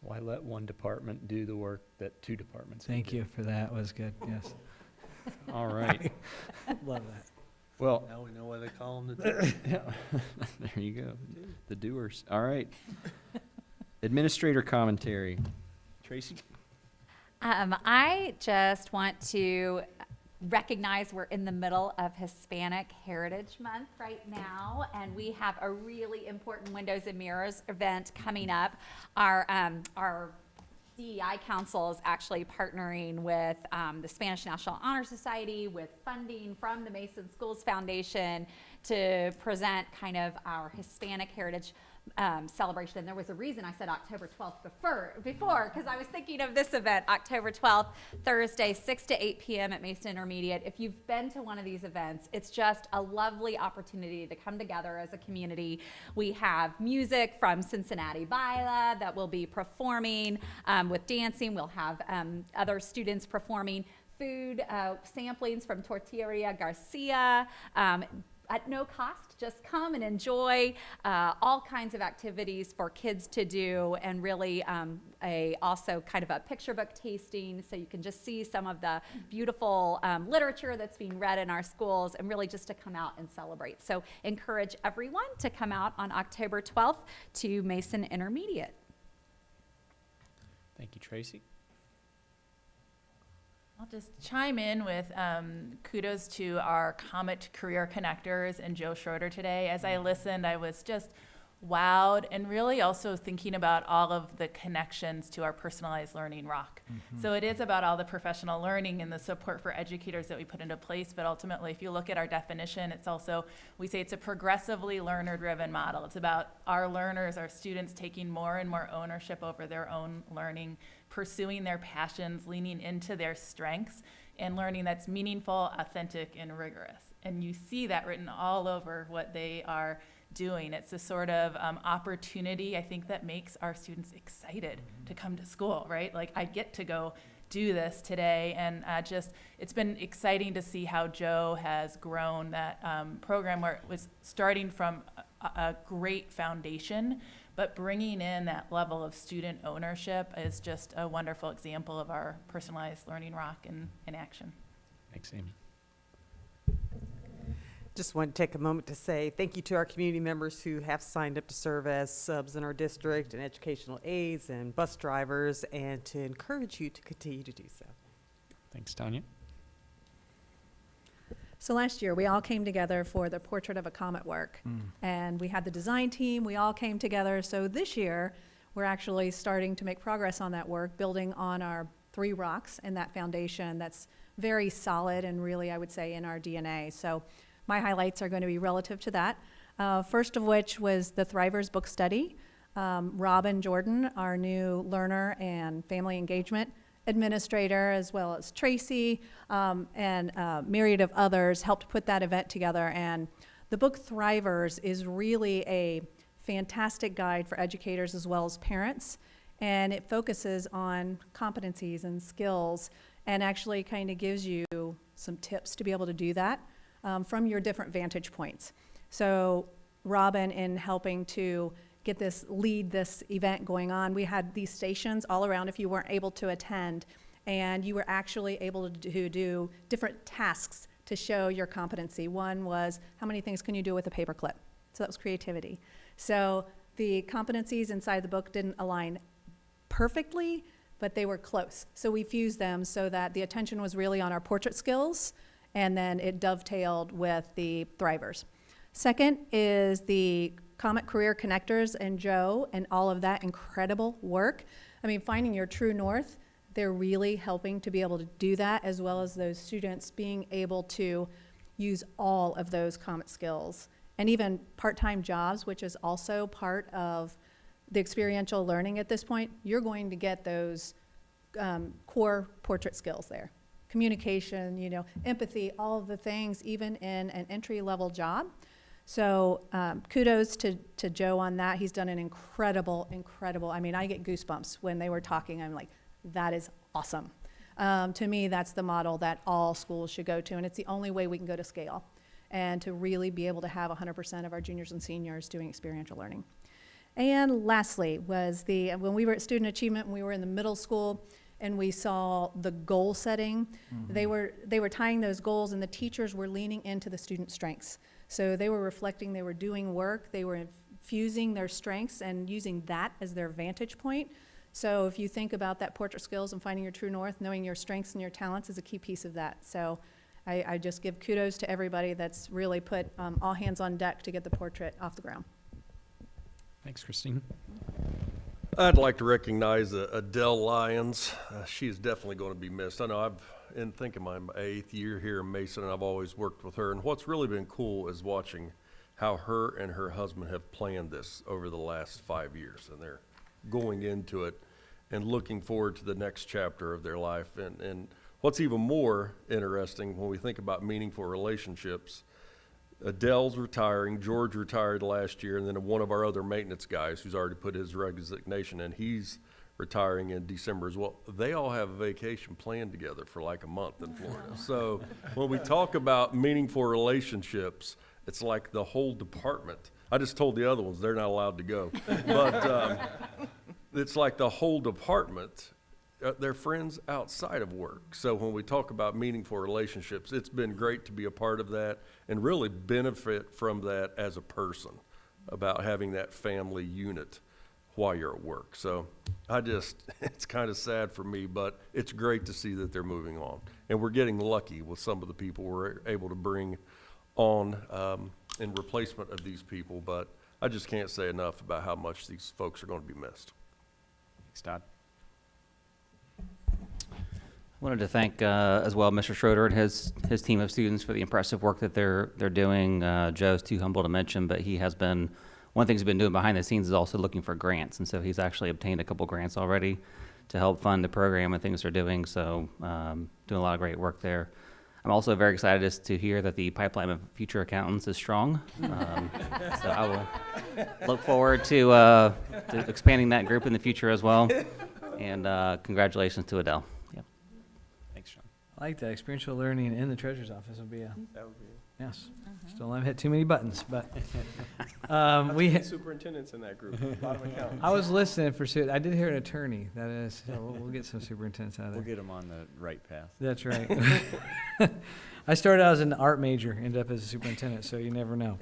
Why let one department do the work that two departments can Thank do? you for that. Was good. Yes. All right. Love that. Well, Now we know why they call them the yeah, there you go. The doers. All right. Administrator commentary. Tracy? I just want to recognize we're in the middle of Hispanic Heritage Month right now, and we have a really important Windows and Mirrors event coming up. Our DEI Council is actually partnering with the Spanish National Honor Society with funding from the Mason Schools Foundation to present kind of our Hispanic Heritage celebration. And there was a reason I said October 12th before, because I was thinking of this event, October 12th, Thursday, 6 to 8 p.m. at Mason Intermediate. If you've been to one of these events, it's just a lovely opportunity to come together as a community. We have music from Cincinnati Baila that will be performing with dancing. We'll have other students performing food samplings from Tortilleria Garcia. At no cost, just come and enjoy all kinds of activities for kids to do, and really also kind of a picture book tasting, so you can just see some of the beautiful literature that's being read in our schools, and really just to come out and celebrate. So encourage everyone to come out on October 12th to Mason Intermediate. Thank you, Tracy. I'll just chime in with kudos to our Comet Career Connectors and Joe Schroeder today. As I listened, I was just wowed, and really also thinking about all of the connections to our personalized learning rock. So it is about all the professional learning and the support for educators that we put into place, but ultimately, if you look at our definition, it's also, we say it's a progressively learner-driven model. It's about our learners, our students taking more and more ownership over their own learning, pursuing their passions, leaning into their strengths, and learning that's meaningful, authentic, and rigorous. And you see that written all over what they are doing. It's a sort of opportunity, I think, that makes our students excited to come to school, right? Like, I get to go do this today, and it's been exciting to see how Joe has grown that program, where it was starting from a great foundation, but bringing in that level of student ownership is just a wonderful example of our personalized learning rock in action. Thanks, Amy. Just want to take a moment to say thank you to our community members who have signed up to serve as subs in our district, and educational aides and bus drivers, and to encourage you to continue to do so. Thanks, Tanya. So last year, we all came together for the Portrait of a Comet work, and we had the design team, we all came together. So this year, we're actually starting to make progress on that work, building on our 3 rocks in that foundation that's very solid and really, I would say, in our DNA. So my highlights are going to be relative to that. First of which was the Thrivers book study. Robin Jordan, our new learner and family engagement administrator, as well as Tracy and a myriad of others, helped put that event together. And the book Thrivers is really a fantastic guide for educators as well as parents. And it focuses on competencies and skills, and actually kind of gives you some tips to be able to do that from your different vantage points. So Robin, in helping to get this event going on, we had these stations all around if you weren't able to attend, and you were actually able to do different tasks to show your competency. One was, how many things can you do with a paperclip? So that was creativity. So the competencies inside the book didn't align perfectly, but they were close. So we fused them so that the attention was really on our portrait skills, and then it dovetailed with the Thrivers. Second is the Comet Career Connectors and Joe and all of that incredible work. I mean, finding your true north, they're really helping to be able to do that, as well as those students being able to use all of those COMET skills. And even part-time jobs, which is also part of the experiential learning at this point, you're going to get those core portrait skills there. Communication, you know, empathy, all of the things, even in an entry-level job. So kudos to Joe on that. He's done an incredible, I mean, I get goosebumps when they were talking. I'm like, that is awesome. To me, that's the model that all schools should go to, and it's the only way we can go to scale and to really be able to have 100% of our juniors and seniors doing experiential learning. And lastly was when we were at Student Achievement, and we were in the middle school, and we saw the goal setting. They were tying those goals, and the teachers were leaning into the student strengths. So they were reflecting, they were doing work, they were infusing their strengths and using that as their vantage point. So if you think about that portrait skills and finding your true north, knowing your strengths and your talents is a key piece of that. So I just give kudos to everybody that's really put all hands on deck to get the portrait off the ground. Thanks, Christine. I'd like to recognize Adele Lyons. She is definitely going to be missed. I know I think of my 8th year here in Mason, and I've always worked with her. And what's really been cool is watching how her and her husband have planned this over the last 5 years. And they're going into it and looking forward to the next chapter of their life. And what's even more interesting when we think about meaningful relationships, Adele's retiring, George retired last year, and then one of our other maintenance guys who's already put his resignation in, he's retiring in December as well. They all have a vacation planned together for like a month in Florida. So when we talk about meaningful relationships, it's like the whole department. I just told the other ones they're not allowed to go. But it's like the whole department, they're friends outside of work. So when we talk about meaningful relationships, it's been great to be a part of that and really benefit from that as a person, about having that family unit while you're at work. So it's kind of sad for me, but it's great to see that they're moving on. And we're getting lucky with some of the people we're able to bring on in replacement of these people, but I just can't say enough about how much these folks are going to be missed. Thanks, Todd. I wanted to thank as well Mr. Schroeder and his team of students for the impressive work that they're doing. Joe's too humble to mention, but he has been, one of the things he's been doing behind the scenes is also looking for grants, and so he's actually obtained a couple grants already to help fund the program and things they're doing, so doing a lot of great work there. I'm also very excited to hear that the pipeline of future accountants is strong. So I will look forward to expanding that group in the future as well. And congratulations to Adele. Yeah. Thanks, Sean. I like that. Experiential learning in the treasurer's office would be a, That would be. yes. Still haven't hit too many buttons, but Superintendents in that group, a lot of accountants. I was listening for, I did hear an attorney. That is, so we'll get some superintendents out of there. We'll get them on the right path. That's right. I started out as an art major, ended up as a superintendent, so you never know.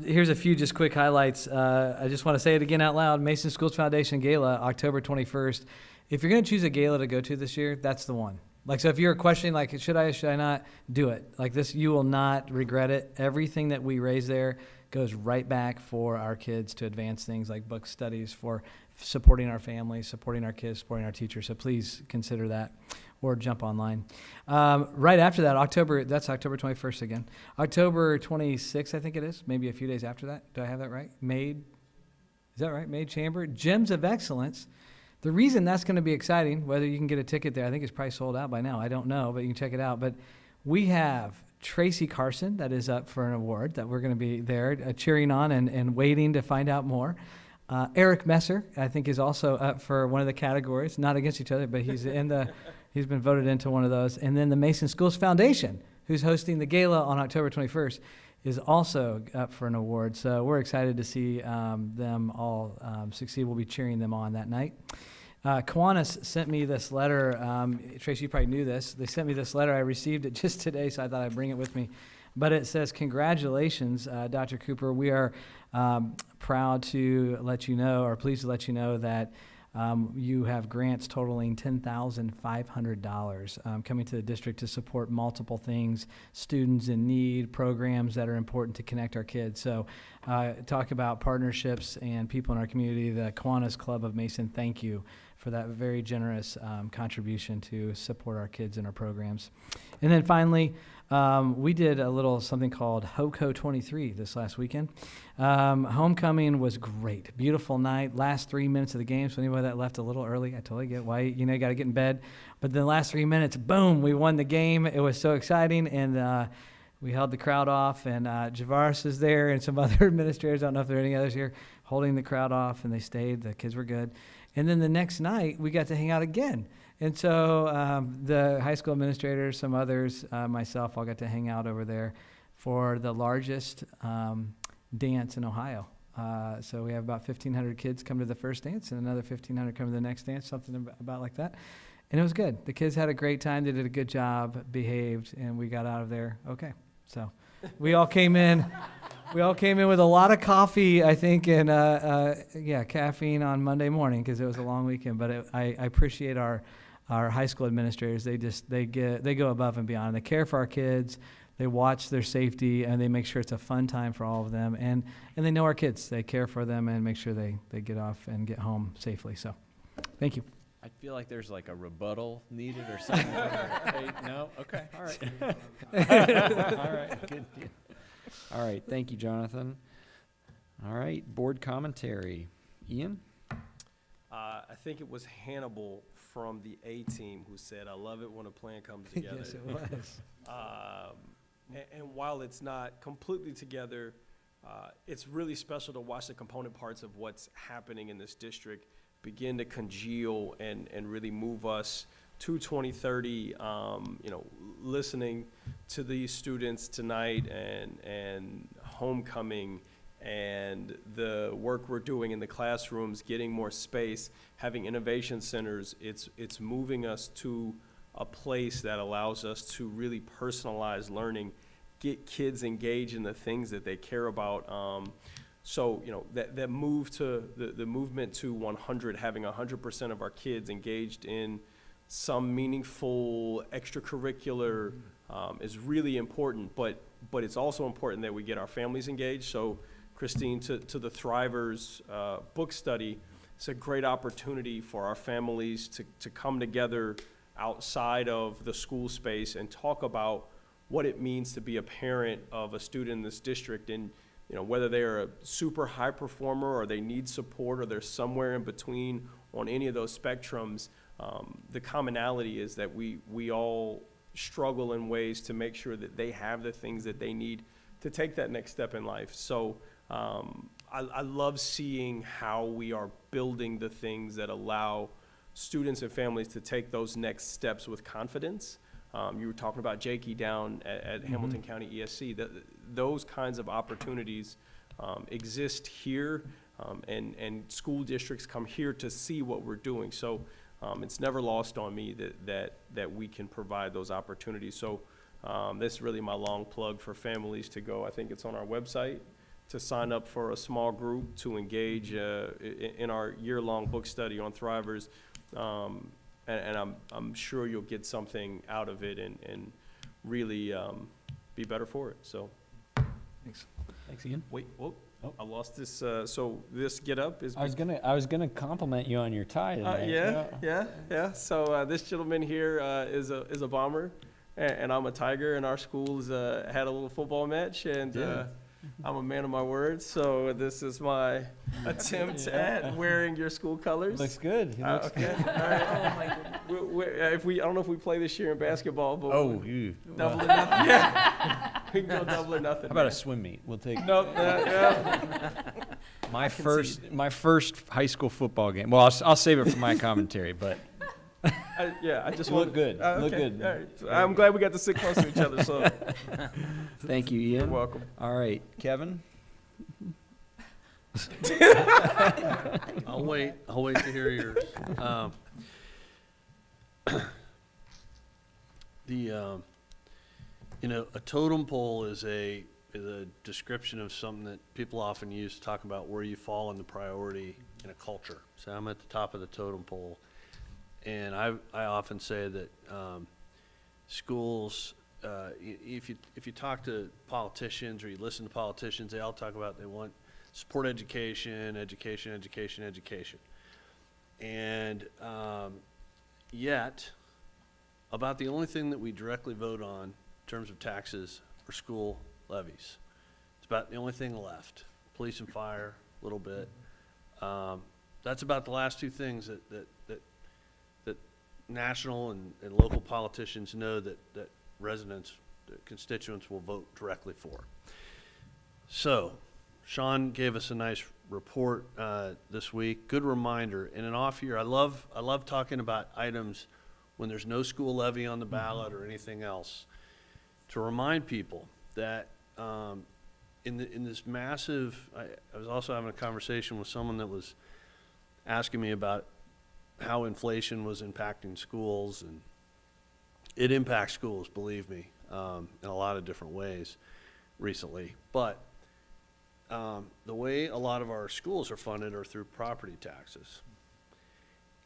Here's a few just quick highlights. I just want to say it again out loud. Mason Schools Foundation Gala, October 21st. If you're going to choose a gala to go to this year, that's the one. Like, so if you're questioning, like, should I not, do it. Like this, you will not regret it. Everything that we raise there goes right back for our kids to advance things like book studies, for supporting our families, supporting our kids, supporting our teachers. So please consider that or jump online. Right after that, that's October 21st again. October 26th, I think it is, maybe a few days after that. Do I have that right? Is that right? Made Chamber, Gems of Excellence. The reason that's going to be exciting, whether you can get a ticket there, I think it's probably sold out by now. I don't know, but you can check it out. But we have Tracy Carson that is up for an award that we're going to be there cheering on and waiting to find out more. Eric Messer, I think, is also up for one of the categories, not against each other, but he's he's been voted into one of those. And then the Mason Schools Foundation, who's hosting the gala on October 21st, is also up for an award. So we're excited to see them all succeed. We'll be cheering them on that night. Kiwanis sent me this letter. Tracy, you probably knew this. They sent me this letter. I received it just today, so I thought I'd bring it with me. But it says, congratulations, Dr. Cooper. We are proud to let you know, or pleased to let you know that You have grants totaling $10,500 coming to the district to support multiple things, students in need, programs that are important to connect our kids. So talk about partnerships and people in our community. The Kiwanis Club of Mason, thank you for that very generous contribution to support our kids in our programs. And then finally, we did a little something called HOCO 23 this last weekend. Homecoming was great. Beautiful night. Last 3 minutes of the game, so anybody that left a little early, I totally get why, you got to get in bed. But the last 3 minutes, boom, we won the game. It was so exciting, and we held the crowd off, and Javaris is there and some other administrators, I don't know if there are any others here, holding the crowd off, and they stayed. The kids were good. And then the next night, we got to hang out again. And so the high school administrators, some others, myself, all got to hang out over there for the largest dance in Ohio. So we have about 1,500 kids come to the first dance and another 1,500 come to the next dance, something about like that. And it was good. The kids had a great time. They did a good job, behaved, and we got out of there okay. So we all came in. We all came in with a lot of coffee, I think, and caffeine on Monday morning because it was a long weekend. But I appreciate our high school administrators. They go above and beyond. They care for our kids. They watch their safety, and they make sure it's a fun time for all of them. And they know our kids. They care for them and make sure they get off and get home safely. So thank you. I feel like there's like a rebuttal needed or something. Hey, no? Okay, all right. All right, good deal. All right, thank you, Jonathan. All right, board commentary. Ian? I think it was Hannibal from the A-team who said, "I love it when a plan comes together." Yes, it was. And while it's not completely together, it's really special to watch the component parts of what's happening in this district begin to congeal and really move us to 2030. Listening to these students tonight and homecoming and the work we're doing in the classrooms, getting more space, having innovation centers, it's moving us to a place that allows us to really personalize learning, get kids engaged in the things that they care about. So, that move to the movement to 100, having 100% of our kids engaged in some meaningful extracurricular is really important, but it's also important that we get our families engaged. So, Christine, to the Thrivers book study, it's a great opportunity for our families to come together outside of the school space and talk about what it means to be a parent of a student in this district, and whether they're a super high performer or they need support or they're somewhere in between on any of those spectrums. The commonality is that we all struggle in ways to make sure that they have the things that they need to take that next step in life. So I love seeing how we are building the things that allow students and families to take those next steps with confidence. You were talking about Jakey down at Hamilton County ESC. Those kinds of opportunities exist here, and school districts come here to see what we're doing. So it's never lost on me that we can provide those opportunities. So this is really my long plug for families to go. I think it's on our website to sign up for a small group to engage in our year-long book study on Thrivers. And I'm sure you'll get something out of it and really be better for it. So, Thanks. Thanks, Ian. wait, whoa, I lost this. So this get up is. I was gonna compliment you on your tie tonight. Yeah. So this gentleman here is a Bomber, and I'm a Tiger. And our schools had a little football match, and I'm a man of my word. So this is my attempt at wearing your school colors. Looks good. Okay. All right. I don't know if we play this year in basketball, but double or nothing. Yeah. We can go double or nothing. How about a swim meet? We'll take. Nope. My first high school football game. Well, I'll save it for my commentary, but. I just look good. Look okay. good. All right. I'm glad we got to sit close to each other. So, thank you, Ian. You're welcome. All right, Kevin. I'll wait to hear yours. A totem pole is a description of something that people often use to talk about where you fall in the priority and a culture. So I'm at the top of the totem pole. And I often say that schools, if you talk to politicians or you listen to politicians, they all talk about they want support education, education, education, education. And yet, about the only thing that we directly vote on in terms of taxes are school levies. It's about the only thing left. Police and fire, a little bit. That's about the last two things that national and local politicians know that residents, that constituents will vote directly for. So, Sean gave us a nice report this week. Good reminder. In an off year, I love talking about items when there's no school levy on the ballot or anything else, to remind people that in this massive, I was also having a conversation with someone that was asking me about how inflation was impacting schools, and it impacts schools, believe me, in a lot of different ways recently. But the way a lot of our schools are funded are through property taxes.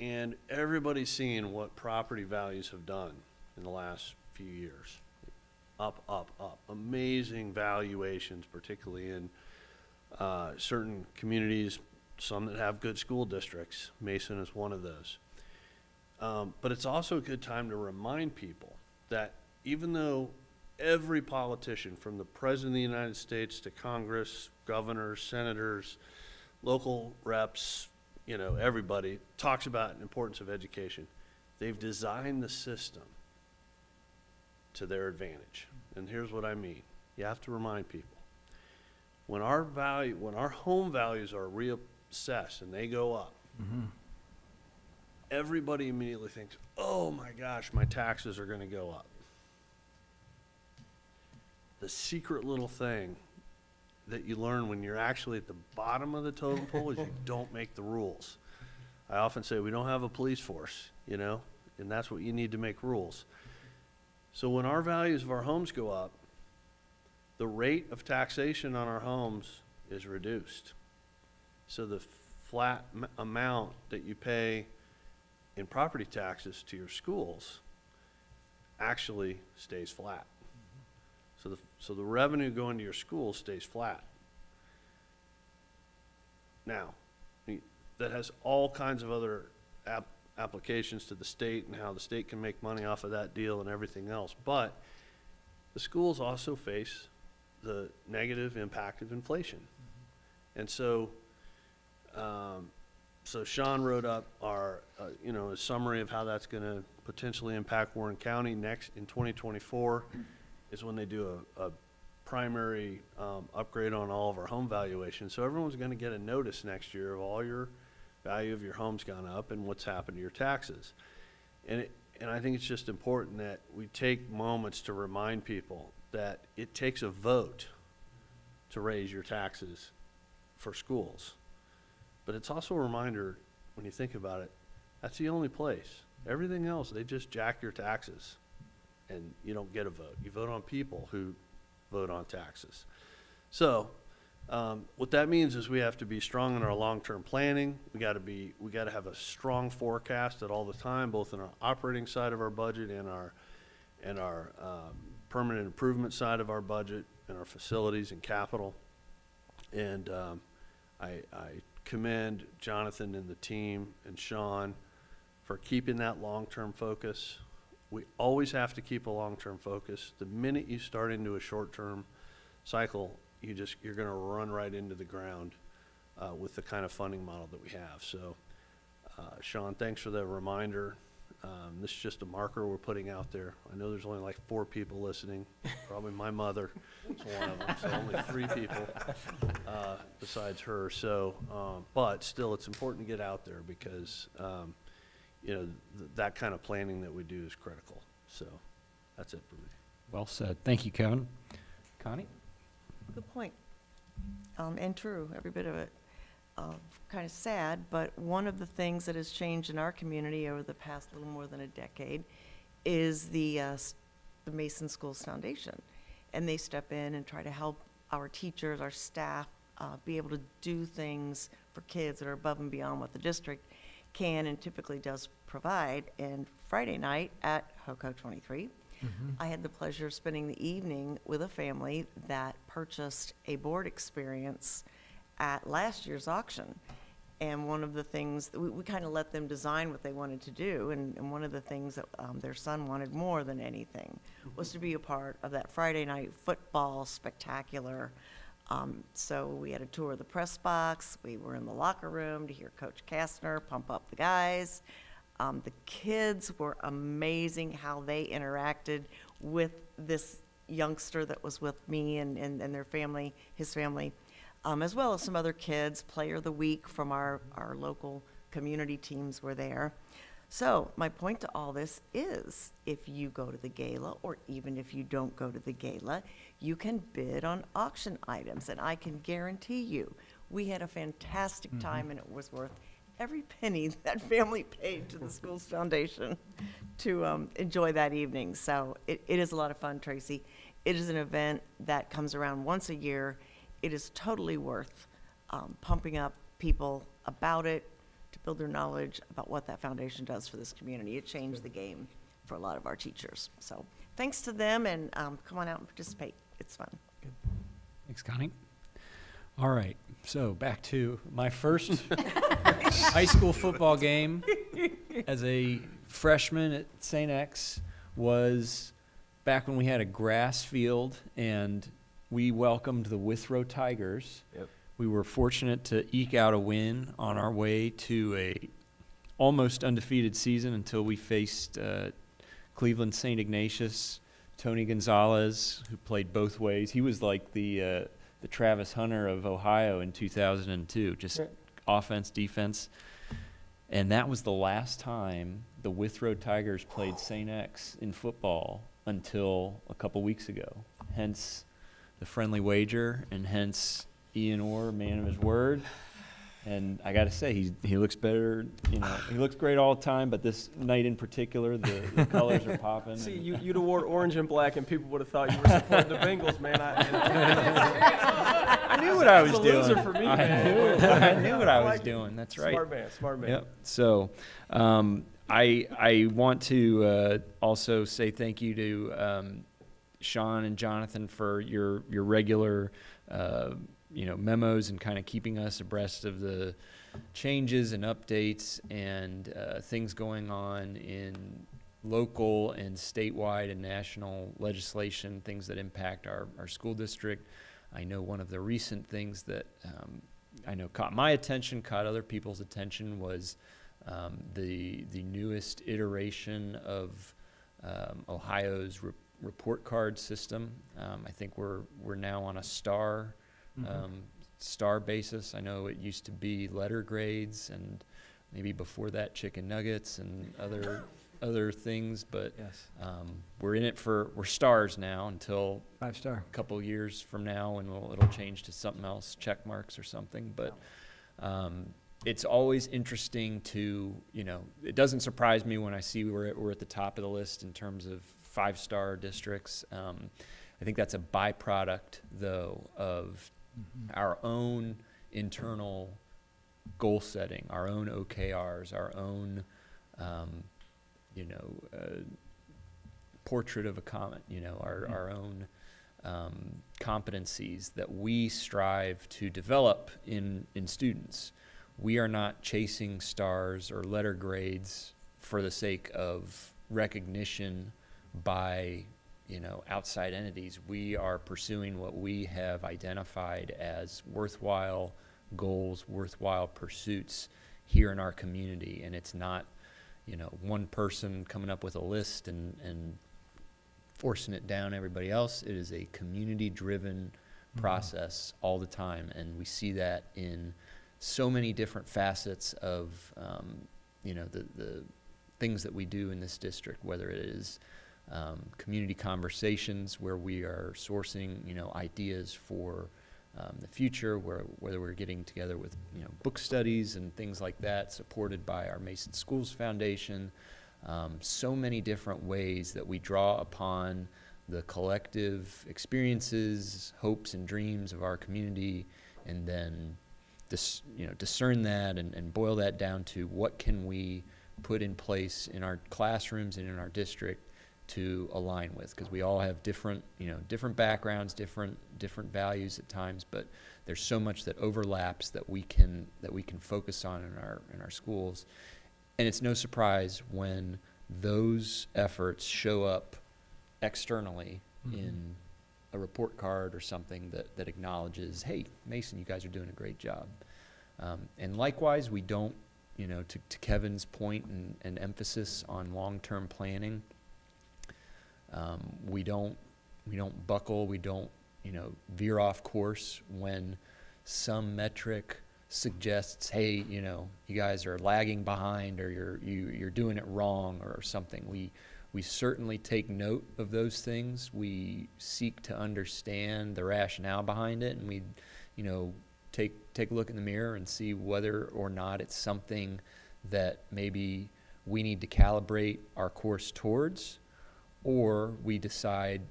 And everybody's seeing what property values have done in the last few years. Up, up, up. Amazing valuations, particularly in certain communities, some that have good school districts. Mason is one of those. But it's also a good time to remind people that even though every politician, from the President of the United States to Congress, governors, senators, local reps, you know, everybody talks about the importance of education, they've designed the system to their advantage. And here's what I mean. You have to remind people. When our home values are reassessed and they go up, everybody immediately thinks, oh my gosh, my taxes are going to go up. The secret little thing that you learn when you're actually at the bottom of the totem pole is you don't make the rules. I often say we don't have a police force, you know, and that's what you need to make rules. So when our values of our homes go up, the rate of taxation on our homes is reduced. So the flat amount that you pay in property taxes to your schools actually stays flat. So the revenue going to your school stays flat. Now, that has all kinds of other applications to the state and how the state can make money off of that deal and everything else. But the schools also face the negative impact of inflation. And so, so Sean wrote up our, a summary of how that's going to potentially impact Warren County next in 2024. Is when they do a primary upgrade on all of our home valuations. So everyone's going to get a notice next year of all your value of your home's gone up and what's happened to your taxes. And I think it's just important that we take moments to remind people that it takes a vote to raise your taxes for schools. But it's also a reminder, when you think about it, that's the only place. Everything else, they just jack your taxes. And you don't get a vote. You vote on people who vote on taxes. So what that means is we have to be strong in our long-term planning. We got to have a strong forecast at all the time, both in our operating side of our budget and our permanent improvement side of our budget and our facilities and capital. And I commend Jonathan and the team and Sean for keeping that long-term focus. We always have to keep a long-term focus. The minute you start into a short-term cycle, you're going to run right into the ground with the kind of funding model that we have. So, Sean, thanks for the reminder. This is just a marker we're putting out there. I know there's only like 4 people listening. Probably my mother is one of them. So only 3 people besides her. So, but still, it's important to get out there because that kind of planning that we do is critical. So that's it for me. Well said. Thank you, Kevin. Connie? Good point. And true, every bit of it. Kind of sad, but one of the things that has changed in our community over the past little more than a decade is the Mason Schools Foundation. And they step in and try to help our teachers, our staff, be able to do things for for kids that are above and beyond what the district can and typically does provide. And Friday night at HOCO 23, I had the pleasure of spending the evening with a family that purchased a board experience at last year's auction. And one of the things, we kind of let them design what they wanted to do, and one of the things that their son wanted more than anything was to be a part of that Friday night football spectacular. So we had a tour of the press box, we were in the locker room to hear Coach Kastner pump up the guys. The kids were amazing how they interacted with this youngster that was with me and their family, his family. As well as some other kids. Player of the week from our local community teams were there. So my point to all this is, if you go to the gala, or even if you don't go to the gala, you can bid on auction items, and I can guarantee you, we had a fantastic time, and it was worth every penny that family paid to the school's foundation to enjoy that evening. So it is a lot of fun, Tracy. It is an event that comes around once a year. It is totally worth pumping up people about it, to build their knowledge about what that foundation does for this community. It changed the game for a lot of our teachers. So thanks to them, and come on out and participate. It's fun. Thanks, Connie. All right, so back to my first high school football game as a freshman at St. X was back when we had a grass field and we welcomed the Withrow Tigers. Yep. We were fortunate to eke out a win on our way to a almost undefeated season until we faced Cleveland St. Ignatius, Tony Gonzalez, who played both ways. He was like the Travis Hunter of Ohio in 2002, just offense, defense. And that was the last time the Withrow Tigers played St. X in football until a couple weeks ago. Hence the friendly wager, and hence Ian Orr, man of his word. And I got to say, he looks better. You know, he looks great all the time, but this night in particular, the colors are popping. See, you'd have wore orange and black, and people would have thought you were supporting the Bengals, man. I knew what I was doing. Loser for me, man. I knew what I was doing. That's right. Smart man. Yep. So, I want to also say thank you to Sean and Jonathan for your regular memos and kind of keeping us abreast of the changes and updates and things going on in local and statewide and national legislation, things that impact our school district. I know one of the recent things that I know caught my attention, caught other people's attention, was the newest iteration of Ohio's report card system. I think we're now on a star basis. I know it used to be letter grades, and maybe before that chicken nuggets and other things, but yes. We're stars now until 5-star. a couple years from now, and it'll change to something else, check marks or something. But it's always interesting to, it doesn't surprise me when I see we're at the top of the list in terms of 5-star districts. I think that's a byproduct, though, of our own internal goal setting, our own OKRs, our own, portrait of a comet, our own competencies that we strive to develop in students. We are not chasing stars or letter grades for the sake of recognition by outside entities. We are pursuing what we have identified as worthwhile goals, worthwhile pursuits here in our community. And it's not, one person coming up with a list and forcing it down everybody else. It is a community-driven process all the time. And we see that in so many different facets of, the things that we do in this district, whether it is community conversations where we are sourcing, ideas for the future, whether we're getting together with, book studies and things like that, supported by our Mason Schools Foundation. So many different ways that we draw upon the collective experiences, hopes, and dreams of our community, and then, discern that and boil that down to what can we put in place in our classrooms and in our district to align with, because we all have different backgrounds, different values at times, but there's so much that overlaps that we can focus on in our schools. And it's no surprise when those efforts show up externally in a report card or something that acknowledges, hey, Mason, you guys are doing a great job. And likewise, we don't, to Kevin's point and emphasis on long-term planning, we don't buckle, we don't, veer off course when some metric suggests, hey, you guys are lagging behind, or you're doing it wrong or something. We certainly take note of those things. We seek to understand the rationale behind it, and we, take a look in the mirror and see whether or not it's something that maybe we need to calibrate our course towards, or we decide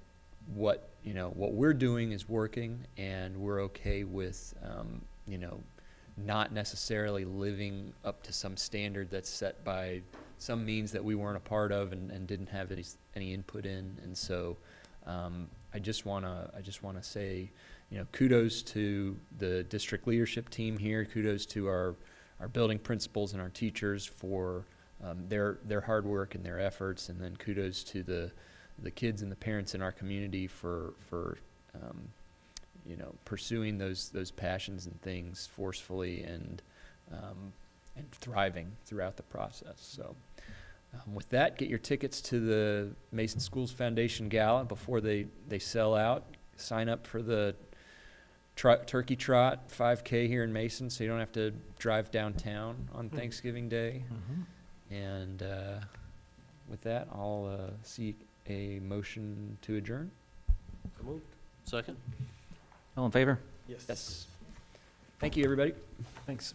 what we're doing is working, and we're okay with, not necessarily living up to some standard that's set by some means that we weren't a part of and didn't have any input in. And so I just want to say, kudos to the district leadership team here. Kudos to our building principals and our teachers for their hard work and their efforts. And then kudos to the kids and the parents in our community for pursuing those passions and things forcefully and thriving throughout the process. So with that, get your tickets to the Mason Schools Foundation Gala before they sell out. Sign up for the Turkey Trot 5K here in Mason, so you don't have to drive downtown on Thanksgiving Day. And with that, I'll seek a motion to adjourn. So moved. Second. All in favor? Yes. Thank you, everybody. Thanks.